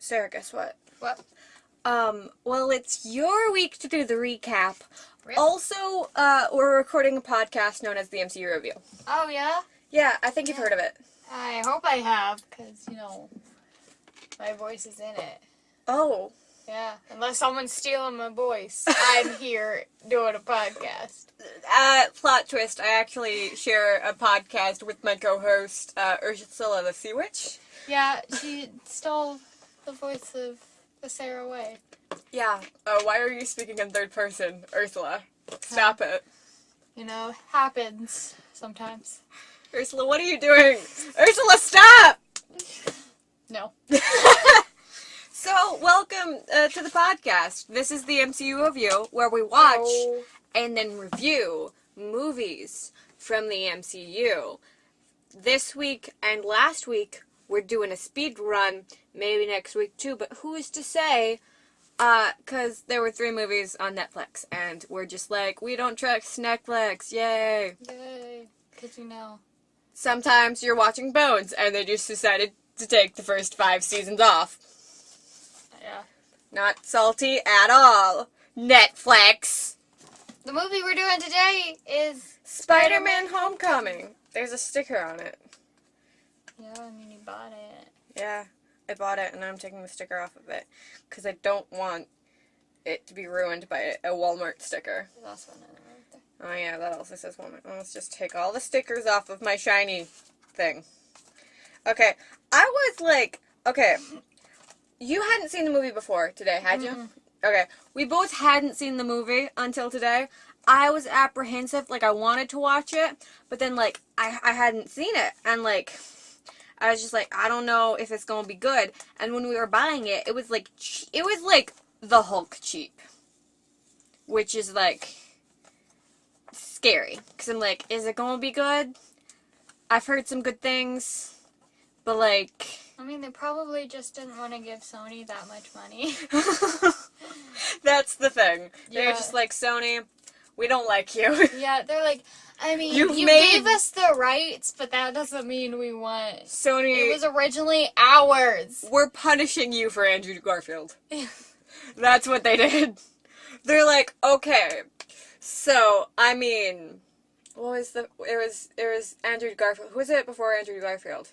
Sarah, guess what? What? Well, it's your week to do the recap. Really? Also, we're recording a podcast known as the MCU Review. Oh, yeah? Yeah, I think you've heard of it. I hope I have, because, my voice is in it. Oh. Yeah, unless someone's stealing my voice. I'm here doing a podcast. Plot twist, I actually share a podcast with my co-host, Ursula the Sea Witch. Yeah, she stole the voice of the Sarah Way. Yeah. Why are you speaking in third person, Ursula? Stop it. Happens sometimes. Ursula, what are you doing? Ursula, stop! No. So, welcome to the podcast. This is the MCU Review, where we watch and then review movies from the MCU. This week and last week, we're doing a speed run, maybe next week too, but who is to say? Because there were 3 movies on Netflix, and we're just like, we don't trust Netflix, yay! Yay, because Sometimes you're watching Bones, and they just decided to take the first 5 seasons off. Yeah. Not salty at all. Netflix! The movie we're doing today is Spider-Man Homecoming. There's a sticker on it. Yeah, you bought it. Yeah, I bought it, and I'm taking the sticker off of it. Because I don't want it to be ruined by a Walmart sticker. There's also another one right there. Oh yeah, that also says Walmart. Well, let's just take all the stickers off of my shiny thing. Okay, I was like, okay, you hadn't seen the movie before today, had you? Mm-mm. Okay, we both hadn't seen the movie until today. I was apprehensive, like, I wanted to watch it, but then, like, I hadn't seen it, and, like, I was just like, I don't know if it's gonna be good, and when we were buying it, it was, like, the Hulk cheap, which is, like, scary, because I'm like, is it gonna be good? I've heard some good things, but, like... I mean, they probably just didn't want to give Sony that much money. That's the thing. They're Yeah. just like, Sony, we don't like you. Yeah, they're like, I mean, You you made- gave us the rights, but that doesn't mean we want... Sony, It was originally ours. we're punishing you for Andrew Garfield. That's what they did. They're like, okay, so, I mean, it was Andrew Garfield. Who was it before Andrew Garfield?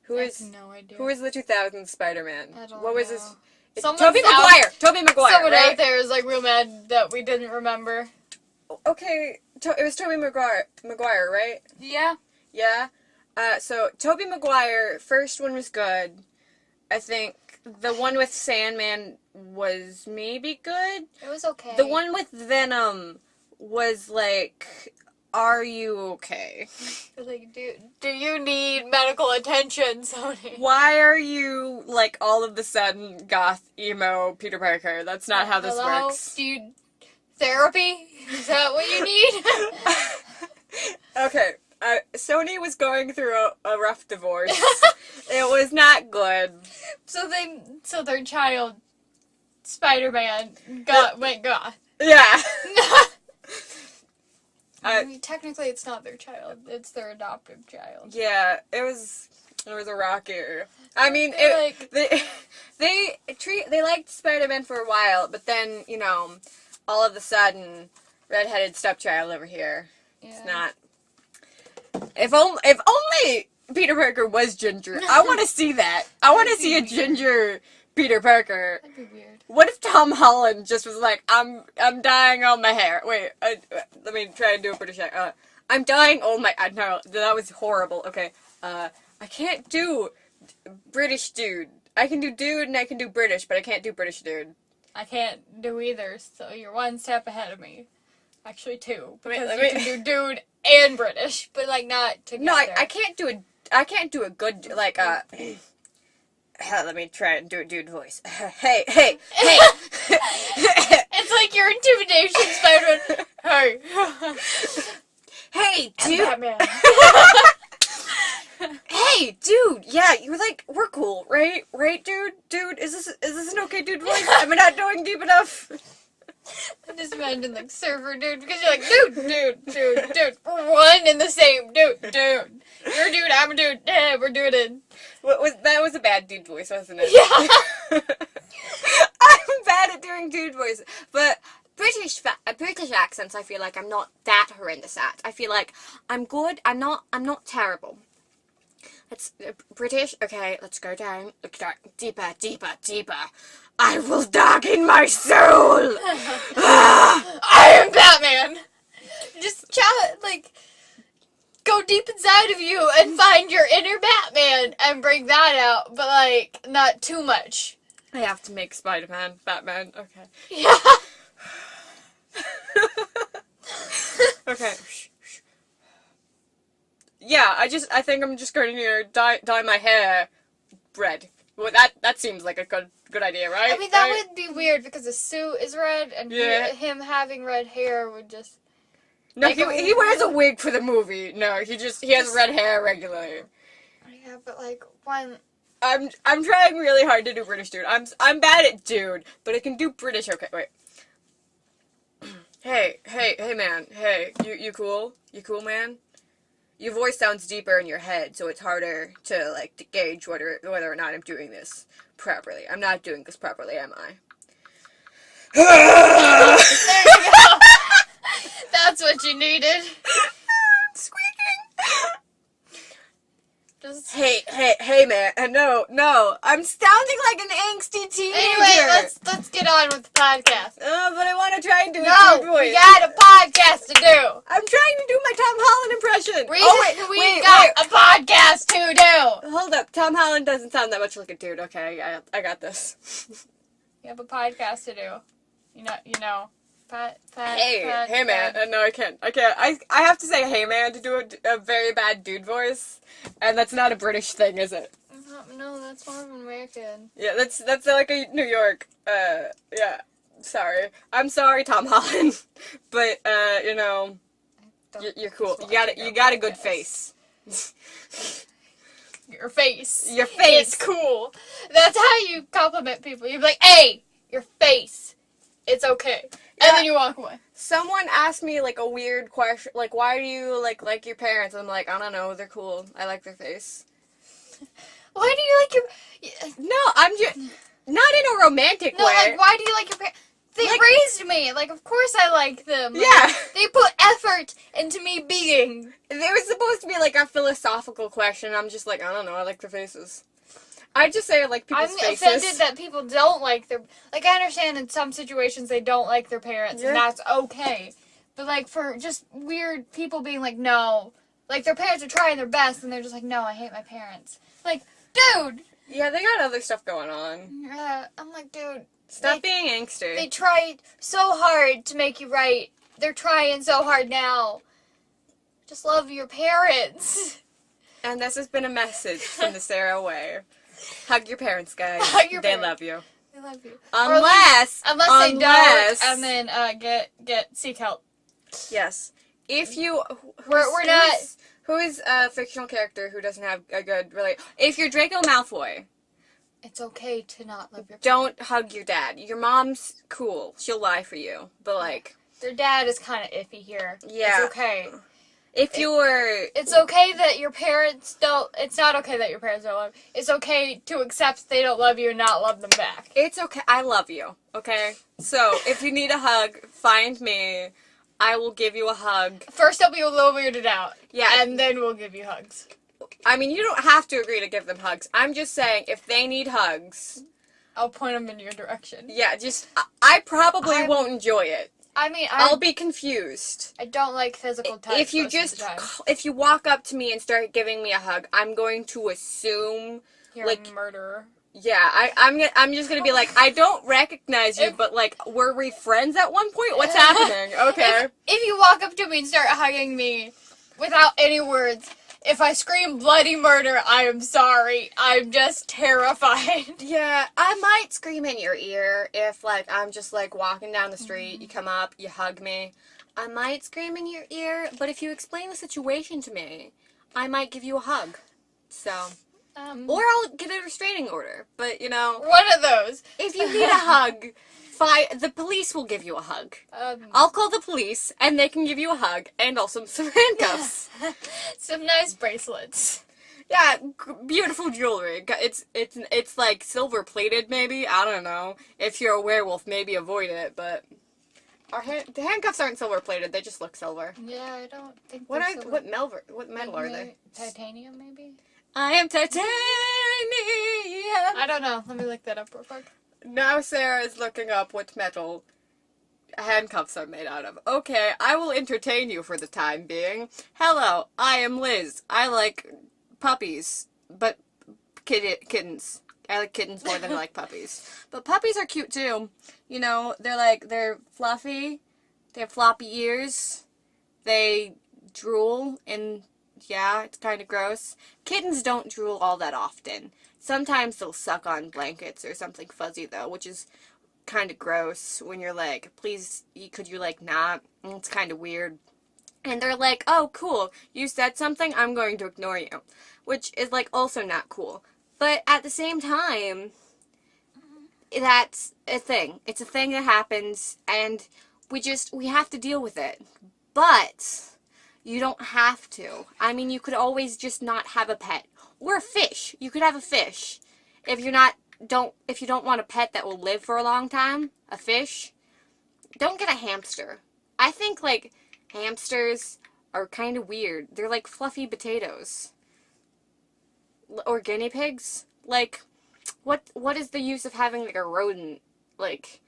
I have no idea. Who is the 2000s Spider-Man? I don't What was know. this? Someone's Tobey out- Maguire! Tobey Maguire, Someone right? out there is like real mad that we didn't remember. Okay, it was Tobey Maguire, right? Yeah. Yeah. So Tobey Maguire, first one was good. I think the one with Sandman was maybe good. It was okay. The one with Venom was like, are you okay? Like, do you need medical attention, Sony? Why are you, like, all of a sudden goth, emo, Peter Parker? That's not how this Hello? works. Do you... Therapy? Is that what you need? Okay, Sony was going through a rough divorce. It was not good. So their child, Spider-Man, went goth. Yeah. I mean, technically, it's not their child; it's their adoptive child. Yeah, it was a rocky. I mean, they liked Spider-Man for a while, but then all of a sudden, redheaded stepchild over here. Yeah. It's not. If only Peter Parker was ginger. I want to see that. I want to see a ginger Peter Parker. That'd be weird. What if Tom Holland just was like, I'm dyeing all my hair. Wait, let me try and do a British accent. I'm dyeing all my... no, that was horrible. Okay, I can't do British dude. I can do dude and I can do British, but I can't do British dude. I can't do either, so you're one step ahead of me. Actually, 2, because Wait, you can do dude and British, but like not together. No, I can't do a good, like, let me try and do a dude voice. Hey. It's like your intimidation, Spider-Man. Hey. Hey, I'm dude. Batman. Hey, dude. Yeah, you're like, we're cool, right? Right, dude? Dude, is this an okay dude voice? Am I not doing deep enough? I just imagine like server dude because you're like dude. We're one and the same dude. You're a dude, I'm a dude. Yeah, we're doing it. That was a bad dude voice, wasn't it? Yeah. I'm bad at doing dude voices, but British accents, I feel like I'm not that horrendous at. I feel like I'm good. I'm not terrible. Let's British. Okay, let's go down. Deeper. I will darken my soul. I am Batman. Just go deep inside of you and find your inner Batman and bring that out, but like not too much. I have to make Spider-Man Batman. Okay. Yeah. Okay. Yeah, I think I'm just going to dye my hair red. Well, that seems like a good idea, right? I mean, that would be weird because the suit is red, and him having red hair would just... No, he wears a wig for the movie. No, he has red hair regularly. Yeah, but like when... I'm trying really hard to do British dude. I'm bad at dude, but I can do British. Okay, wait. Hey man. Hey, you cool? You cool, man? Your voice sounds deeper in your head, so it's harder to gauge whether or not I'm doing this properly. I'm not doing this properly, am I? There you go. That's what you needed. Squeaking. Just... Hey, man. No. I'm sounding like an angsty teenager. Anyway, let's get on with the podcast. But I want to try and do a No, good voice. we got a podcast to do. I'm trying to do my Tom Holland impression. We got a podcast to do. Hold up. Tom Holland doesn't sound that much like a dude. Okay, I got this. We have a podcast to do. You know. Hey, man. No, I can't. I have to say hey, man, to do a very bad dude voice. And that's not a British thing, is it? No, that's more of an American. Yeah, that's like a New York. Yeah. Sorry. I'm sorry, Tom Holland. But, you're cool. You got a good face. Your face. Your face. It's cool. That's how you compliment people. You're like, hey, your face. It's okay. Yeah. And then you walk away. Someone asked me, a weird question, why do you, like your parents? I'm like, I don't know, they're cool. I like their face. Why do you like your... No, I'm just... Not in a romantic way. Why do you like your parents? They raised me. Of course I like them. Yeah. They put effort into me being. There was supposed to be, a philosophical question. I'm just I don't know, I like their faces. I just say I like people's faces. I'm offended that people don't like their... I understand in some situations they don't like their parents, and that's okay. But, for just weird people being no... their parents are trying their best, and they're just no, I hate my parents. Dude! Yeah, they got other stuff going on. I'm dude... Stop being angsty. They tried so hard to make you right. They're trying so hard now. Just love your parents. And this has been a message from the Sarah Way. Hug your parents, guys. Hug your parents. They love you. They love you. Unless they don't, and then seek help. Yes. If you... We're not... Who is a fictional character who doesn't have a good If you're Draco Malfoy... It's okay to not love your parents. Don't hug your dad. Your mom's cool. She'll lie for you. But, their dad is kind of iffy here. Yeah. It's okay. It's okay that your parents don't... It's not okay that your parents don't love you. It's okay to accept they don't love you and not love them back. It's okay. I love you. Okay? So, if you need a hug, find me. I will give you a hug. First, I'll be a little weirded out. Yeah. And then we'll give you hugs. I mean, you don't have to agree to give them hugs. I'm just saying, if they need hugs... I'll point them in your direction. Yeah, I probably won't enjoy it. I mean, I'll be confused. I don't like physical touch. If you walk up to me and start giving me a hug, I'm going to assume... You're a murderer. Yeah, I'm just gonna be I don't recognize you, but were we friends at one point? What's happening? Okay. If you walk up to me and start hugging me without any words... If I scream bloody murder, I am sorry. I'm just terrified. Yeah, I might scream in your ear if, I'm just, walking down the street, you come up, you hug me. I might scream in your ear, but if you explain the situation to me, I might give you a hug. So, or I'll get a restraining order. But, one of those. If you need a hug, The police will give you a hug. Um, I'll call the police, and they can give you a hug, and also some handcuffs. Some nice bracelets. Yeah, beautiful jewelry. It's like silver plated, maybe. I don't know. If you're a werewolf, maybe avoid it. But the handcuffs aren't silver plated. They just look silver. Yeah, I don't think. What metal are they? Titanium, maybe. I am titanium. I don't know. Let me look that up real quick. Now Sarah is looking up what metal handcuffs are made out of. Okay, I will entertain you for the time being. Hello, I am Liz. I like puppies, but kittens. I like kittens more than I like puppies. But puppies are cute too. You know, they're fluffy. They have floppy ears. They drool, and yeah, it's kind of gross. Kittens don't drool all that often. Sometimes they'll suck on blankets or something fuzzy though, which is kind of gross when you're like, please, could you like not? It's kind of weird. And they're like, oh, cool, you said something, I'm going to ignore you. Which is, like, also not cool. But at the same time, that's a thing. It's a thing that happens, and we have to deal with it. But you don't have to. I mean, you could always just not have a pet. Or a fish. You could have a fish. If you don't want a pet that will live for a long time, a fish, don't get a hamster. I think, like, hamsters are kind of weird. They're like fluffy potatoes. Or guinea pigs. Like, what is the use of having, like, a rodent? Like,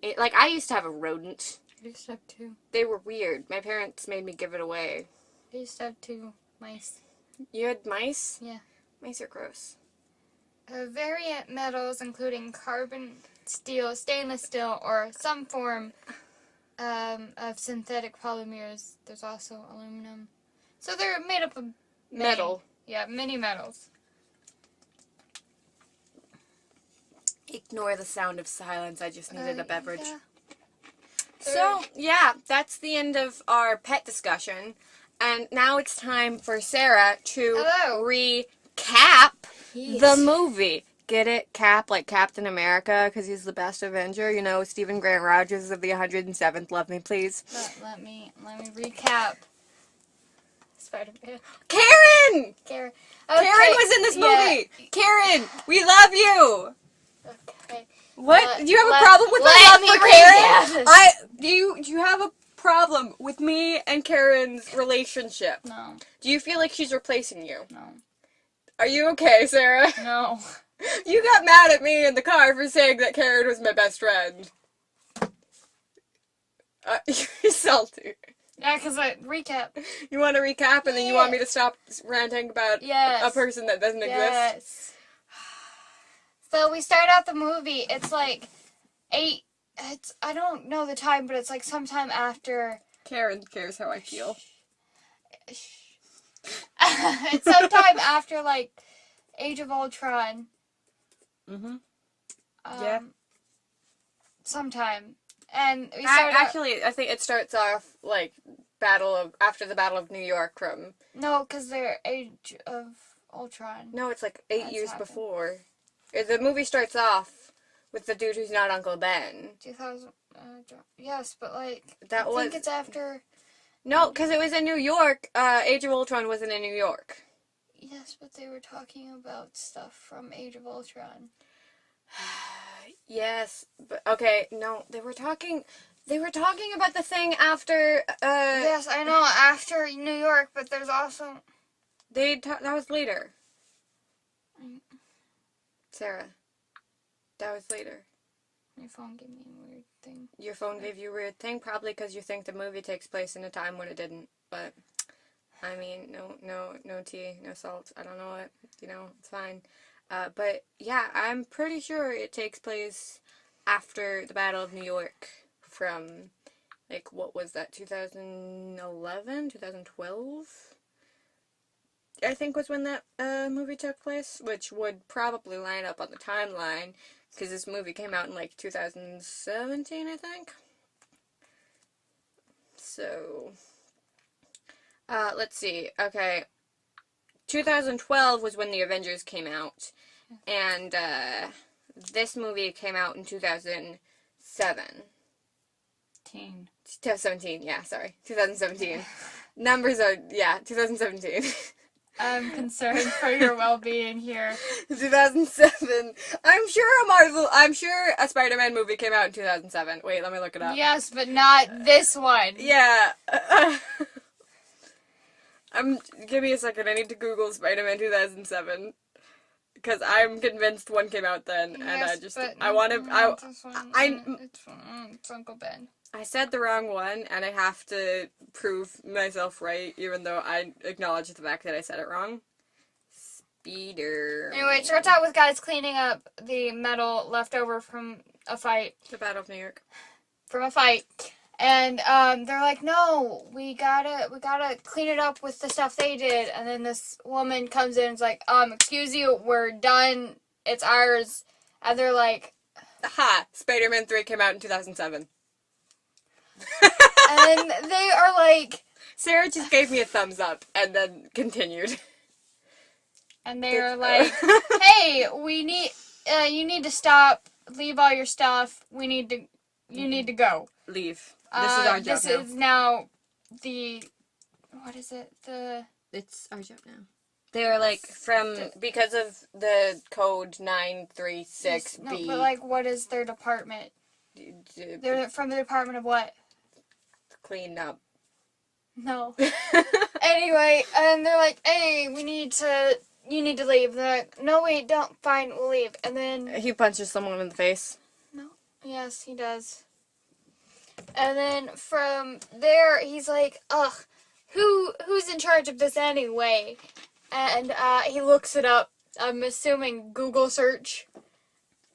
I used to have a rodent. I used to have 2. They were weird. My parents made me give it away. I used to have 2 mice. You had mice? Yeah. Mice are gross. Variant metals including carbon steel, stainless steel, or some form of synthetic polymers. There's also aluminum. So they're made up of Metal. many metals. Ignore the sound of silence. I just needed a beverage. Yeah. So, yeah, that's the end of our pet discussion. And now it's time for Sarah to recap the movie. Get it? Cap, like Captain America, because he's the best Avenger. You know, Stephen Grant Rogers of the 107th. Love me, please. Let me recap. Spider-Man. Karen! Karen. Okay. Karen was in this movie! Yeah. Karen, we love you! Okay. What? Do you have a problem with my love for Karen? Do you have a problem with me and Karen's relationship? No. Do you feel like she's replacing you? No. Are you okay, Sarah? No. You got mad at me in the car for saying that Karen was my best friend. You're salty. Yeah, because recap. You want to recap and then you want me to stop ranting about a person that doesn't exist? So we start out the movie. It's like 8. I don't know the time, but it's like sometime after. Karen cares how I feel. It's sometime after like Age of Ultron. Yeah. Sometime, and we start I think it starts off like after the Battle of New York from. No, because they're Age of Ultron. No, it's like 8 years before. The movie starts off with the dude who's not Uncle Ben. 2000. Yes, but like I think it's after. No, because it was in New York. Age of Ultron wasn't in New York. Yes, but they were talking about stuff from Age of Ultron. Yes, but okay, no, they were talking about the thing after. Yes, I know after New York, but there's also. That was later. Sarah, that was later. My phone gave me a weird thing. Your phone gave you a weird thing, probably because you think the movie takes place in a time when it didn't. But I mean, no tea, no salt. I don't know what, it's fine. But yeah, I'm pretty sure it takes place after the Battle of New York from, like, what was that, 2011, 2012? I think was when that movie took place, which would probably line up on the timeline, because this movie came out in, like, 2017, I think. So, let's see. Okay. 2012 was when the Avengers came out, and this movie came out in 2017. 2017, yeah, sorry. 2017. Numbers are, 2017. I'm concerned for your well-being here. 2007. I'm sure a Spider-Man movie came out in 2007. Wait, let me look it up. Yes, but not this one. Yeah. Give me a second. I need to Google Spider-Man 2007. Because I'm convinced one came out then, Yes, and I want to. It's Uncle Ben. I said the wrong one, and I have to prove myself right, even though I acknowledge the fact that I said it wrong. Speeder. Anyway, it starts out with guys cleaning up the metal left over from a fight. The Battle of New York. From a fight. And they're like, no, we gotta clean it up with the stuff they did. And then this woman comes in and is like, excuse you, we're done. It's ours. And they're like... Aha! Spider-Man 3 came out in 2007. And they are like... Sarah just gave me a thumbs up and then continued. And they're like, hey, you need to stop. Leave all your stuff. You need to go. Leave. This is our job This is now the... What is it? It's our job now. They're like because of the code 936B. No, but like, what is their department? They're from the department of what? Clean up. No. Anyway, and they're like, hey, you need to leave. They're like, no, wait, don't. Fine, we'll leave. And then... He punches someone in the face. No. Yes, he does. And then from there, he's like, ugh, who's in charge of this anyway? And he looks it up. I'm assuming Google search.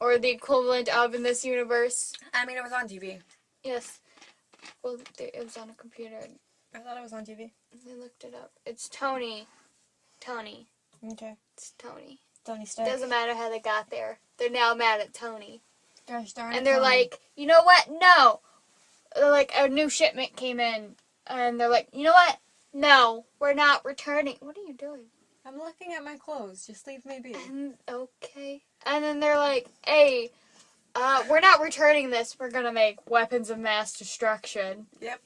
Or the equivalent of in this universe. I mean, it was on TV. Yes. Well, it was on a computer. I thought it was on TV. They looked it up. It's Tony. Tony. Okay. It's Tony. Tony Stark. Doesn't matter how they got there. They're now mad at Tony. Gosh darn it. And they're like, you know what? No. Like, a new shipment came in. And they're like, you know what? No. We're not returning. What are you doing? I'm looking at my clothes. Just leave me be. Okay. And then they're like, hey, we're not returning this. We're going to make weapons of mass destruction. Yep.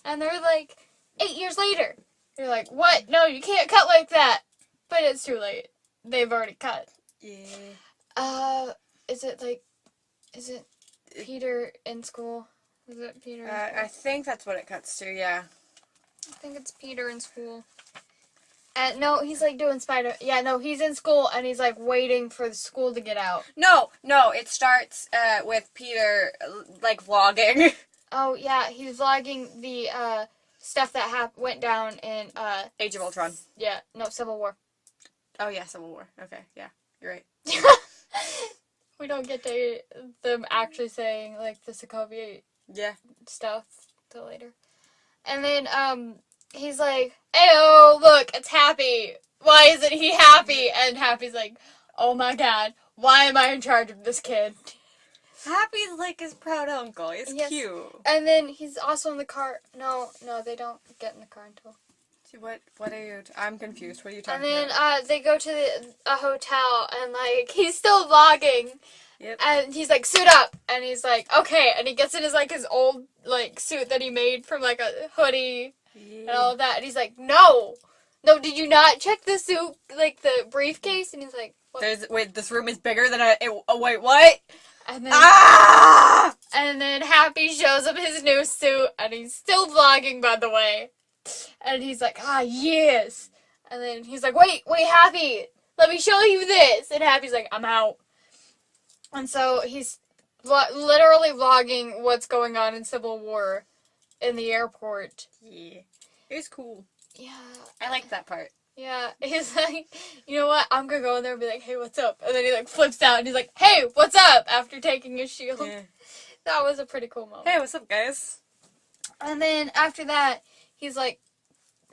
And they're like, 8 years later. You're like, what? No, you can't cut like that. But it's too late. They've already cut. Yeah. Is it Peter in school? Is it Peter? I think that's what it cuts to, yeah. I think it's Peter in school. And no, he's like doing Yeah, no, he's in school and he's like waiting for the school to get out. No, it starts with Peter like vlogging. Oh yeah, he's vlogging the stuff that went down in Age of Ultron. Yeah, no, Civil War. Oh yeah, Civil War. Okay, yeah, you're right. We don't get to them actually saying like the Sokovia stuff till later. And then he's like, "Ayo, look, it's Happy. Why isn't he happy?" And Happy's like, "Oh my God, why am I in charge of this kid?" Happy's like his proud uncle. It's cute. And then he's also in the car. No, they don't get in the car until. What are you? I'm confused. What are you talking about? And then they go to a hotel and like he's still vlogging. Yep. And he's like, suit up, and he's like, okay, and he gets in his like his old like suit that he made from like a hoodie and all of that, and he's like, no, did you not check the suit, like the briefcase? And he's like, what? This room is bigger than wait, what? And then and then Happy shows up his new suit, and he's still vlogging, by the way, and he's like, yes, and then he's like, wait, Happy, let me show you this, and Happy's like, I'm out. And so he's literally vlogging what's going on in Civil War in the airport. Yeah. It was cool. Yeah. I liked that part. Yeah. He's like, you know what? I'm going to go in there and be like, hey, what's up? And then he like flips out and he's like, hey, what's up? After taking his shield. Yeah. That was a pretty cool moment. Hey, what's up, guys? And then after that, he's like,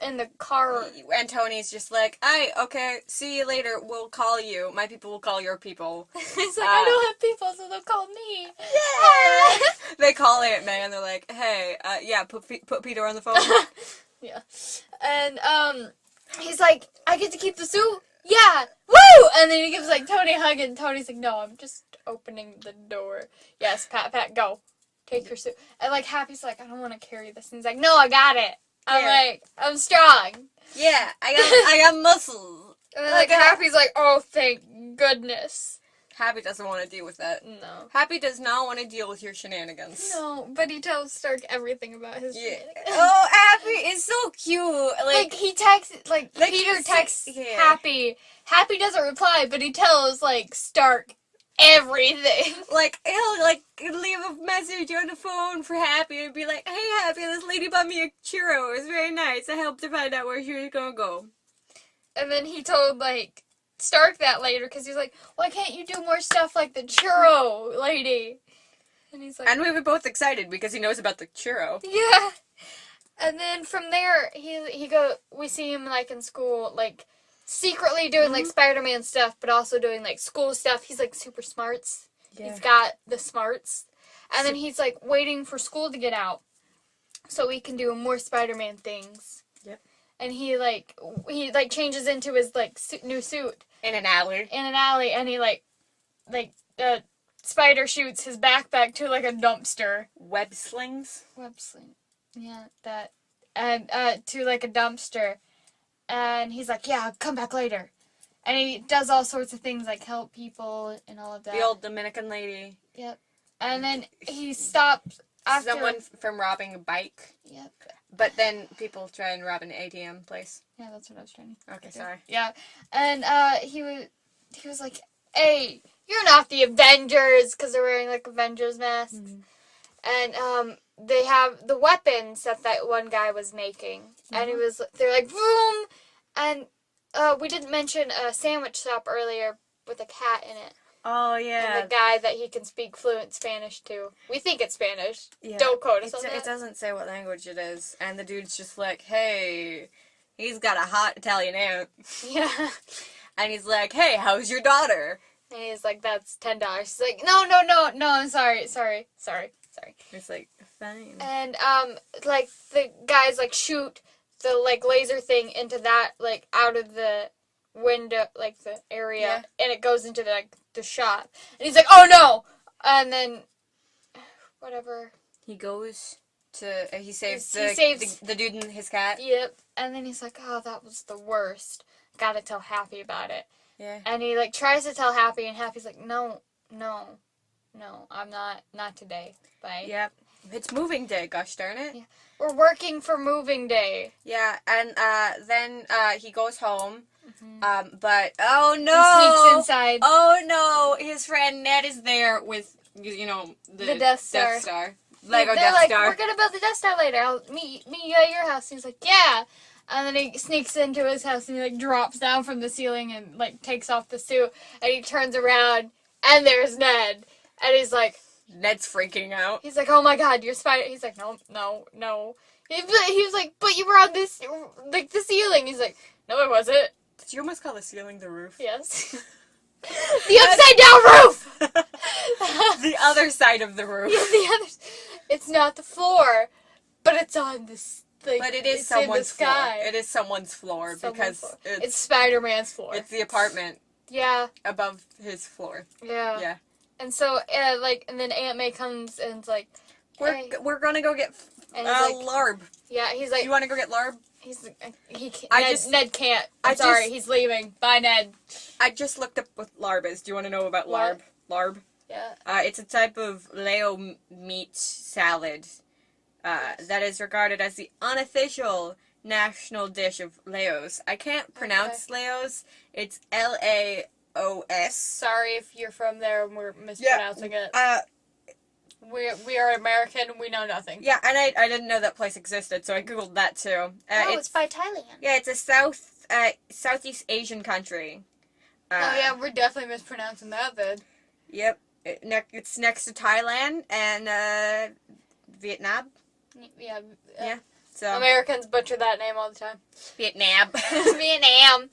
in the car. And Tony's just like, okay, see you later. We'll call you. My people will call your people. He's like, I don't have people, so they'll call me. Yeah. They call Aunt May and they're like, hey, put Peter on the phone. Yeah. And, he's like, I get to keep the suit? Yeah. Woo! And then he gives, like, Tony a hug, and Tony's like, no, I'm just opening the door. Yes, Pat, go. Take your suit. And, like, Happy's like, I don't want to carry this. And he's like, no, I got it. I'm like, I'm strong. Yeah, I got muscles. And then, like, Happy's like, oh, thank goodness. Happy doesn't want to deal with that. No. Happy does not want to deal with your shenanigans. No, but he tells Stark everything about his shenanigans. Oh, Happy is so cute. Like he texts, Peter texts Happy. Happy doesn't reply, but he tells, like, Stark everything. Like, he'll, like, leave a message on the phone for Happy and be like, hey, Happy, this lady bought me a churro. It was very nice. I helped her find out where she was going to go. And then he told, like, Stark that later, because he's like, why can't you do more stuff like the churro lady? And he's like... And we were both excited because he knows about the churro. Yeah. And then from there, we see him, like, in school, like, secretly doing, like, Spider-Man stuff, but also doing, like, school stuff. He's, like, super smarts. Yeah. He's got the smarts. And then he's, like, waiting for school to get out so he can do more Spider-Man things. Yep. And he changes into his, like, new suit. In an alley. And he, the spider shoots his backpack to, like, a dumpster. Web slings? Web sling. Yeah, that. And, to, like, a dumpster. And he's like, yeah, I'll come back later. And he does all sorts of things, like help people and all of that. The old Dominican lady. Yep. And then he stops after... Someone from robbing a bike. Yep. But then people try and rob an ATM place. Yeah, that's what I was trying to... Okay, sorry. Yeah. And he was like, hey, you're not the Avengers, because they're wearing, like, Avengers masks. Mm-hmm. And they have the weapons that one guy was making. Mm-hmm. And they're like, boom! And we didn't mention a sandwich shop earlier with a cat in it. Oh, yeah. And the guy that he can speak fluent Spanish to. We think it's Spanish. Yeah. Don't quote us on that. It doesn't say what language it is. And the dude's just like, hey, he's got a hot Italian aunt. Yeah. And he's like, hey, how's your daughter? And he's like, that's $10. He's like, no, I'm sorry. It's like, fine. And, like, the guys, like, shoot the, like, laser thing into that, like, out of the window, like, the area, and it goes into, the shop. And he's like, oh, no! And then, whatever. He goes to, he saves the dude and his cat. Yep. And then he's like, oh, that was the worst. Gotta tell Happy about it. Yeah. And he, like, tries to tell Happy, and Happy's like, no, I'm not today. Bye. Yep. It's moving day, gosh darn it. Yeah. We're working for moving day. Yeah, and then he goes home. Mm-hmm. But, oh no! He sneaks inside. Oh no! His friend Ned is there with, the Death Star. Lego They're Death like, Star. we're gonna build the Death Star later. I'll meet you at your house. And he's like, yeah! And then he sneaks into his house and he, like, drops down from the ceiling and, like, takes off the suit. And he turns around and there's Ned. And he's like... Ned's freaking out. He's like, oh my god, you're Spider... He's like, no. He was like, but you were on this, like, the ceiling. He's like, no, I wasn't. Did you almost call the ceiling the roof? Yes. The upside down roof! The other side of the roof. Yeah, the other... It's not the floor, but it's on this... Like, but it is someone's floor. It is someone's floor because it's Spider-Man's floor. It's the apartment. Yeah. Above his floor. Yeah. Yeah. And so, and then Aunt May comes and it's like, hey. We're gonna go get Larb. Yeah, he's like, you want to go get Larb? He's like, he can't. Ned can't. I'm sorry, he's leaving. Bye, Ned. I just looked up what Larb is. Do you want to know about Larb? Larb. Yeah. It's a type of Leo meat salad. That is regarded as the unofficial national dish of Laos. I can't pronounce Laos. It's Laos. Sorry if you're from there and we're mispronouncing it. We are American and we know nothing. Yeah, and I didn't know that place existed, so I googled that too. It's by Thailand. Yeah, it's a Southeast Asian country. Oh yeah, we're definitely mispronouncing that then. Yep. It's next to Thailand and Vietnam. Yeah. So Americans butcher that name all the time. Vietnam. Vietnam.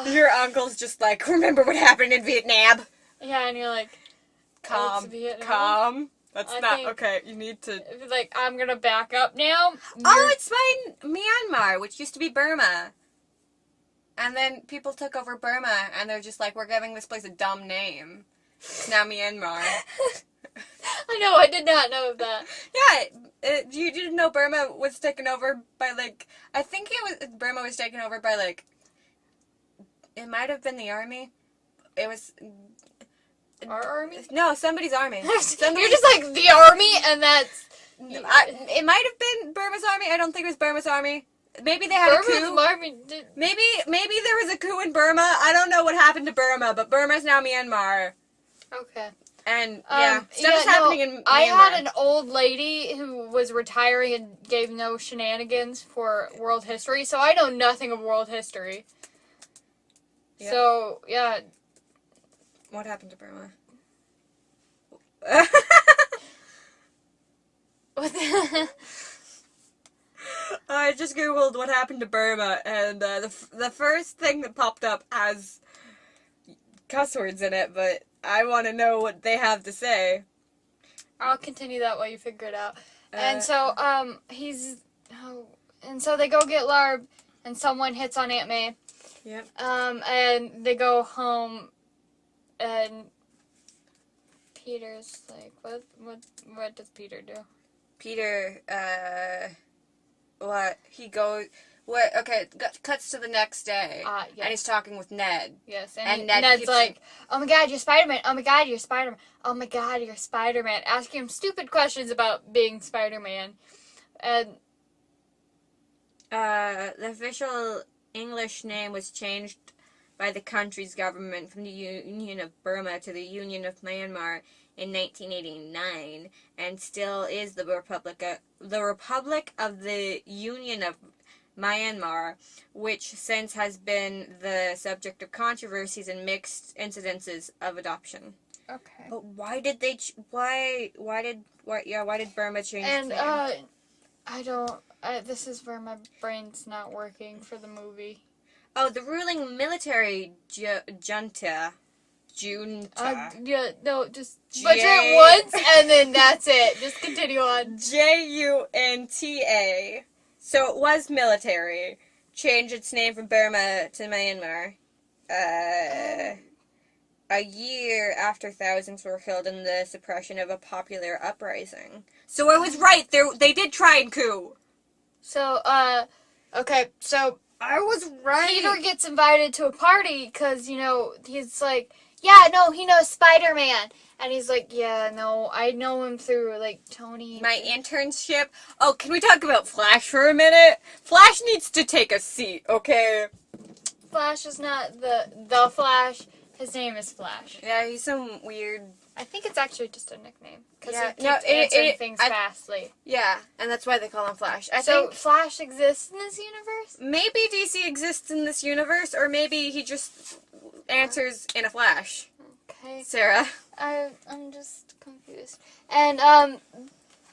Your uncle's just like, remember what happened in Vietnam? Yeah, and you're like, calm. That's not okay. You need to. Like, I'm gonna back up now. Oh, it's by Myanmar, which used to be Burma. And then people took over Burma, and they're just like, we're giving this place a dumb name. It's now Myanmar. I know, I did not know of that. Yeah, you didn't know Burma was taken over by, like, I think Burma was taken over by, like, it might have been the army. It was... Our army? No, somebody's army. You're just like, the army, and that's... It might have been Burma's army. I don't think it was Burma's army. Maybe they had a coup. Army Maybe there was a coup in Burma. I don't know what happened to Burma, but Burma's now Myanmar. Okay. And, stuff is happening in Myanmar. I had an old lady who was retiring and gave no shenanigans for world history, so I know nothing of world history. Yep. So, yeah. What happened to Burma? What the... I just googled what happened to Burma, and the first thing that popped up has cuss words in it, but I want to know what they have to say. I'll continue that while you figure it out. And so, and so they go get Larb, and someone hits on Aunt May. Yep. And they go home, and Peter's like, what does Peter do? Peter, what? He goes... What? Okay, cuts to the next day. Yes. And he's talking with Ned. Yes, and Ned's like, oh my god, you're Spider-Man. Oh my god, you're Spider-Man. Oh my god, you're Spider-Man. Asking him stupid questions about being Spider-Man. And... the official English name was changed by the country's government from the Union of Burma to the Union of Myanmar in 1989, and still is the Republic of the Union of Myanmar, which since has been the subject of controversies and mixed incidences of adoption. Okay. But why did they? Why did Burma change its name? I don't. This is where my brain's not working for the movie. Oh, the ruling military junta. Yeah, no, just butcher it once and then that's it. Just continue on. JUNTA. So it was military. Changed its name from Burma to Myanmar. A year after thousands were killed in the suppression of a popular uprising. So I was right. They did try and coup. So, okay, so I was right. Peter gets invited to a party because, he's like, yeah, no, he knows Spider-Man. And he's like, yeah, no, I know him through, like, Tony. My internship. Oh, can we talk about Flash for a minute? Flash needs to take a seat, okay? Flash is not the Flash. His name is Flash. Yeah, he's some weird... I think it's actually just a nickname. Because he keeps answering things fastly. Yeah, and that's why they call him Flash. I think Flash exists in this universe? Maybe DC exists in this universe, or maybe he just answers in a flash. Okay. Sarah? I'm just confused. And,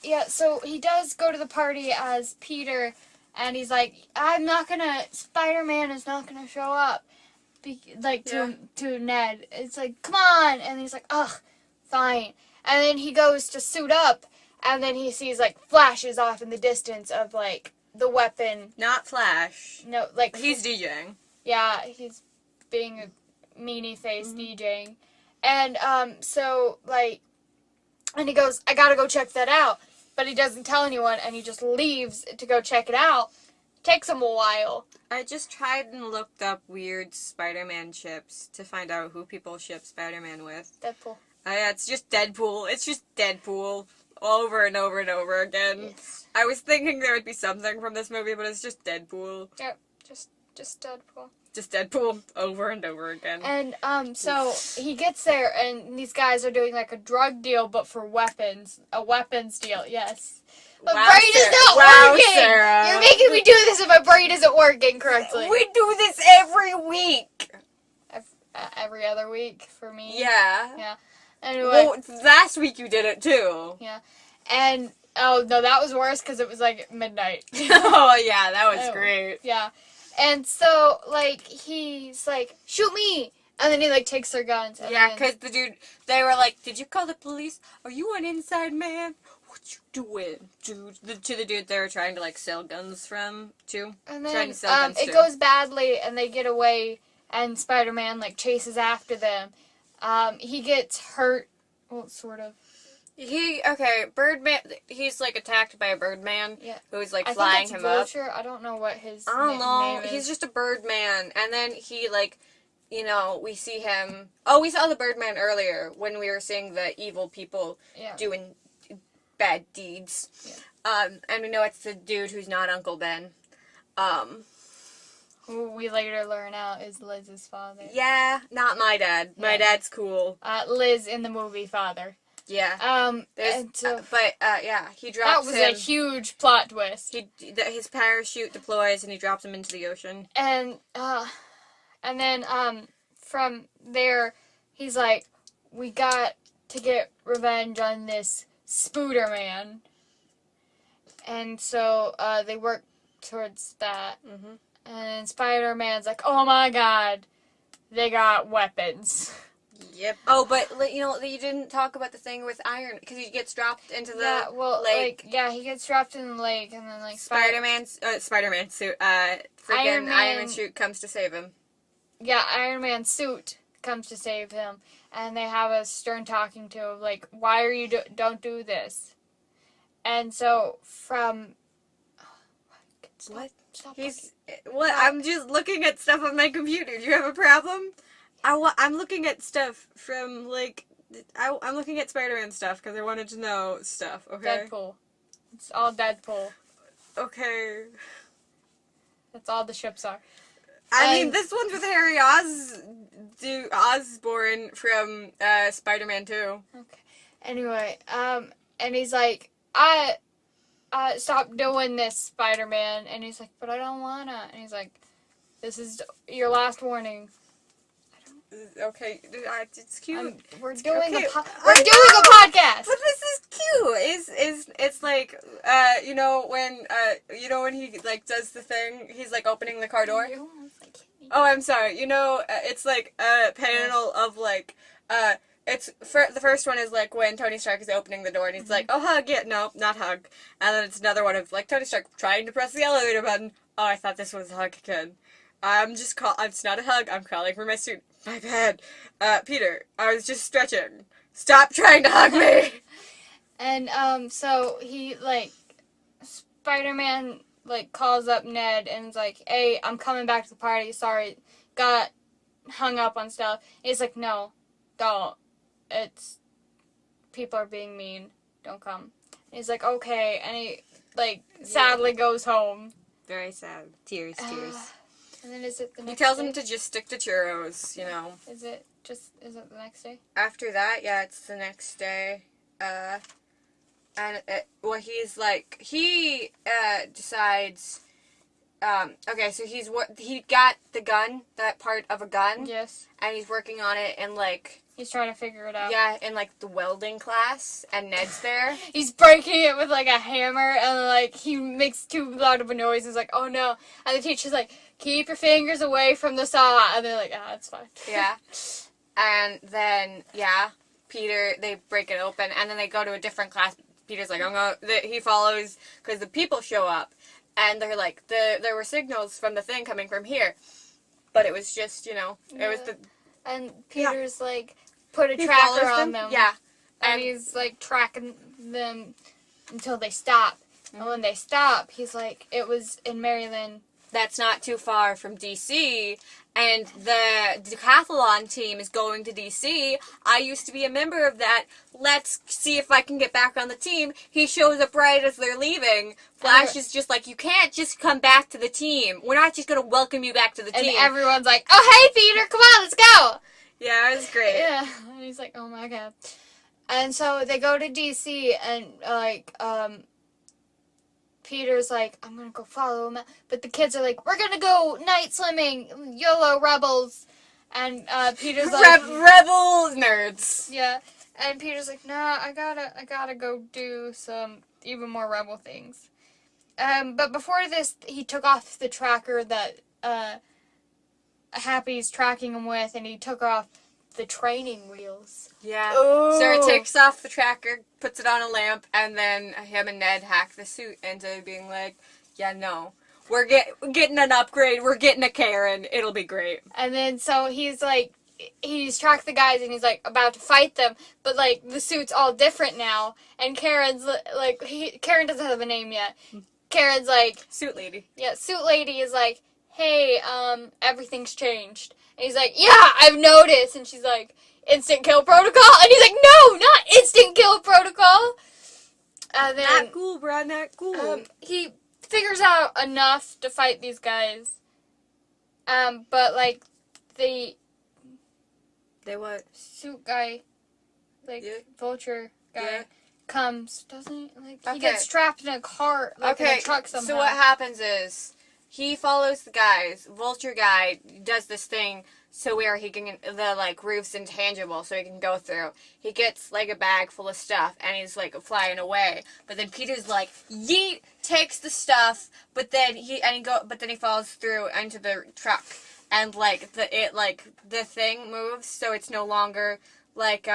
yeah, so he does go to the party as Peter, and he's like, Spider-Man is not gonna show up. To Ned. It's like, come on! And he's like, ugh, fine. And then he goes to suit up, and then he sees, like, flashes off in the distance of, like, the weapon. Not Flash. No, like... He's DJing. Yeah, he's being a meanie-face DJing. And, so, like... And he goes, I gotta go check that out. But he doesn't tell anyone, and he just leaves to go check it out. Takes him a while. I just tried and looked up weird Spider-Man ships to find out who people ship Spider-Man with. Deadpool. Yeah, it's just Deadpool. It's just Deadpool over and over and over again. Yes. I was thinking there would be something from this movie, but it's just Deadpool. Yep, just Deadpool. Just Deadpool over and over again. And, so he gets there, and these guys are doing, like, a drug deal, but for weapons. A weapons deal, yes. My brain is not working! Sarah. You're making me do this if my brain isn't working correctly. We do this every week! Every other week for me. Yeah. Yeah. Anyway. Well, last week you did it too. Yeah. And, oh, no, that was worse because it was, like, midnight. Oh, yeah, that was great. Yeah. And so, like, he's like, shoot me! And then he, like, takes their guns. And yeah, because they were like, did you call the police? Are you an inside man? What you doing, dude? To the dude they were trying to, like, sell guns from, too. And then, it goes badly, and they get away, and Spider-Man, like, chases after them. He gets hurt. Well, sort of. Birdman, he's, like, attacked by a Birdman who's, like, flying him up. I don't know what his name is. He's just a Birdman. And then he, like, you know, we see him... Oh, we saw the Birdman earlier when we were seeing the evil people doing bad deeds. Yeah. And we know it's the dude who's not Uncle Ben. Who we later learn out is Liz's father. Yeah, not my dad. My dad's cool. Liz in the movie father. Yeah. He drops him. That was a huge plot twist. His parachute deploys and he drops him into the ocean. And then from there, he's like, we got to get revenge on this Spooderman. And so they work towards that. Mm-hmm. And Spider-Man's like, oh my god, they got weapons. Yep. Oh, but, you know, you didn't talk about the thing with Iron, because he gets dropped into the lake. He gets dropped in the lake, and then, like, Spider-Man suit, Iron Man suit comes to save him. Yeah, Iron Man suit comes to save him, and they have a stern talking to him, like, why are you don't do this? And so, from... What? I'm just looking at stuff on my computer. Do you have a problem? I'm looking at stuff from, like, I'm looking at Spider-Man stuff because I wanted to know stuff, okay? Deadpool. It's all Deadpool. Okay. That's all the ships are. I mean, this one's with Harry Osborn from Spider-Man 2. Okay. Anyway, and he's like, stop doing this, Spider-Man. And he's like, but I don't wanna. And he's like, this is your last warning. Okay, it's cute. We're doing a podcast. But this is cute. It's like you know when he like does the thing. He's like opening the car door. Oh, I'm sorry. You know, it's like a panel of like the first one is like when Tony Stark is opening the door and he's like, oh, hug, yeah, no, not hug. And then it's another one of like Tony Stark trying to press the elevator button. Oh, I thought this was a hug again. It's not a hug, I'm crawling for my suit. My bad. Peter, I was just stretching. Stop trying to hug me! And, so he, like, Spider-Man, like, calls up Ned and is like, hey, I'm coming back to the party, sorry, got hung up on stuff. And he's like, no, don't. People are being mean. Don't come. And he's like, okay. And he, like, sadly goes home. Very sad. Tears. And then is it the next day? He tells him to just stick to churros, you know. Is it the next day? After that, yeah, it's the next day. He's like, he decides, okay, so he got the gun, that part of a gun. Yes. And he's working on it and, like... He's trying to figure it out. Yeah, in, like, the welding class, and Ned's there. He's breaking it with, like, a hammer, and, like, he makes too loud of a noise. He's like, oh, no. And the teacher's like, keep your fingers away from the saw. And they're like, it's fine. Yeah. And then, Peter, they break it open, and then they go to a different class. Peter's like, he follows, because the people show up, and they're like, there were signals from the thing coming from here. But it was just, you know, it was the... And Peter's, like, put a tracker on them. Yeah. And he's, like, tracking them until they stop. Mm-hmm. And when they stop, he's like, it was in Maryland. That's not too far from D.C., and the decathlon team is going to D.C. I used to be a member of that. Let's see if I can get back on the team. He shows up right as they're leaving. Flash is just like, you can't just come back to the team. We're not just going to welcome you back to the team. And everyone's like, oh, hey, Peter, come on, let's go. Yeah, it was great. Yeah, and he's like, oh, my God. And so they go to D.C., and, like, Peter's like, I'm gonna go follow him. But the kids are like, we're gonna go night swimming, YOLO rebels. And Peter's like, rebel nerds. Yeah. And Peter's like, nah, I gotta go do some even more rebel things. But before this, he took off the tracker that Happy's tracking him with, and he took off the training wheels. Yeah. Ooh. Sarah takes off the tracker, puts it on a lamp, and then him and Ned hack the suit into being like, yeah, no. We're getting an upgrade. We're getting a Karen. It'll be great. And then so he's like, he's tracked the guys and he's like about to fight them, but like the suit's all different now, and Karen's like Karen doesn't have a name yet. Karen's like Suit lady. Yeah, suit lady is like, hey, everything's changed, and he's like, yeah, I've noticed, and she's like, instant kill protocol, and he's like, no, not instant kill protocol. And then Not cool, bro, not cool. he figures out enough to fight these guys. But like the what? suit guy, like vulture guy, comes, doesn't he? Like he gets trapped in a car, like in a truck somehow. So what happens is he follows the guys. Vulture guy does this thing so where he can the like roof's intangible, so he can go through. He gets like a bag full of stuff, and he's like flying away. But then Peter's like, yeet, takes the stuff, but then he falls through into the truck, and like the thing moves, so it's no longer like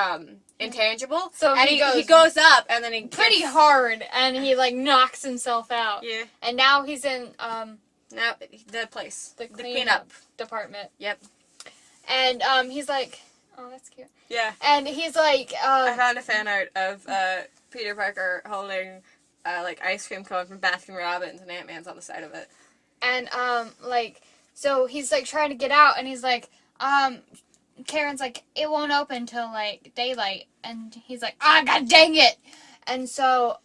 intangible. So and he goes up, and then he pretty hard, and he like knocks himself out. Yeah. And now he's in now the place, the cleanup department. Yep. And he's like, oh, that's cute. Yeah. And he's like, I found a fan art of Peter Parker holding like ice cream cone from Baskin Robbins, and Ant-Man's on the side of it. And like, so he's like trying to get out, and he's like, Karen's like, it won't open till like daylight, and he's like, ah, god dang it. And so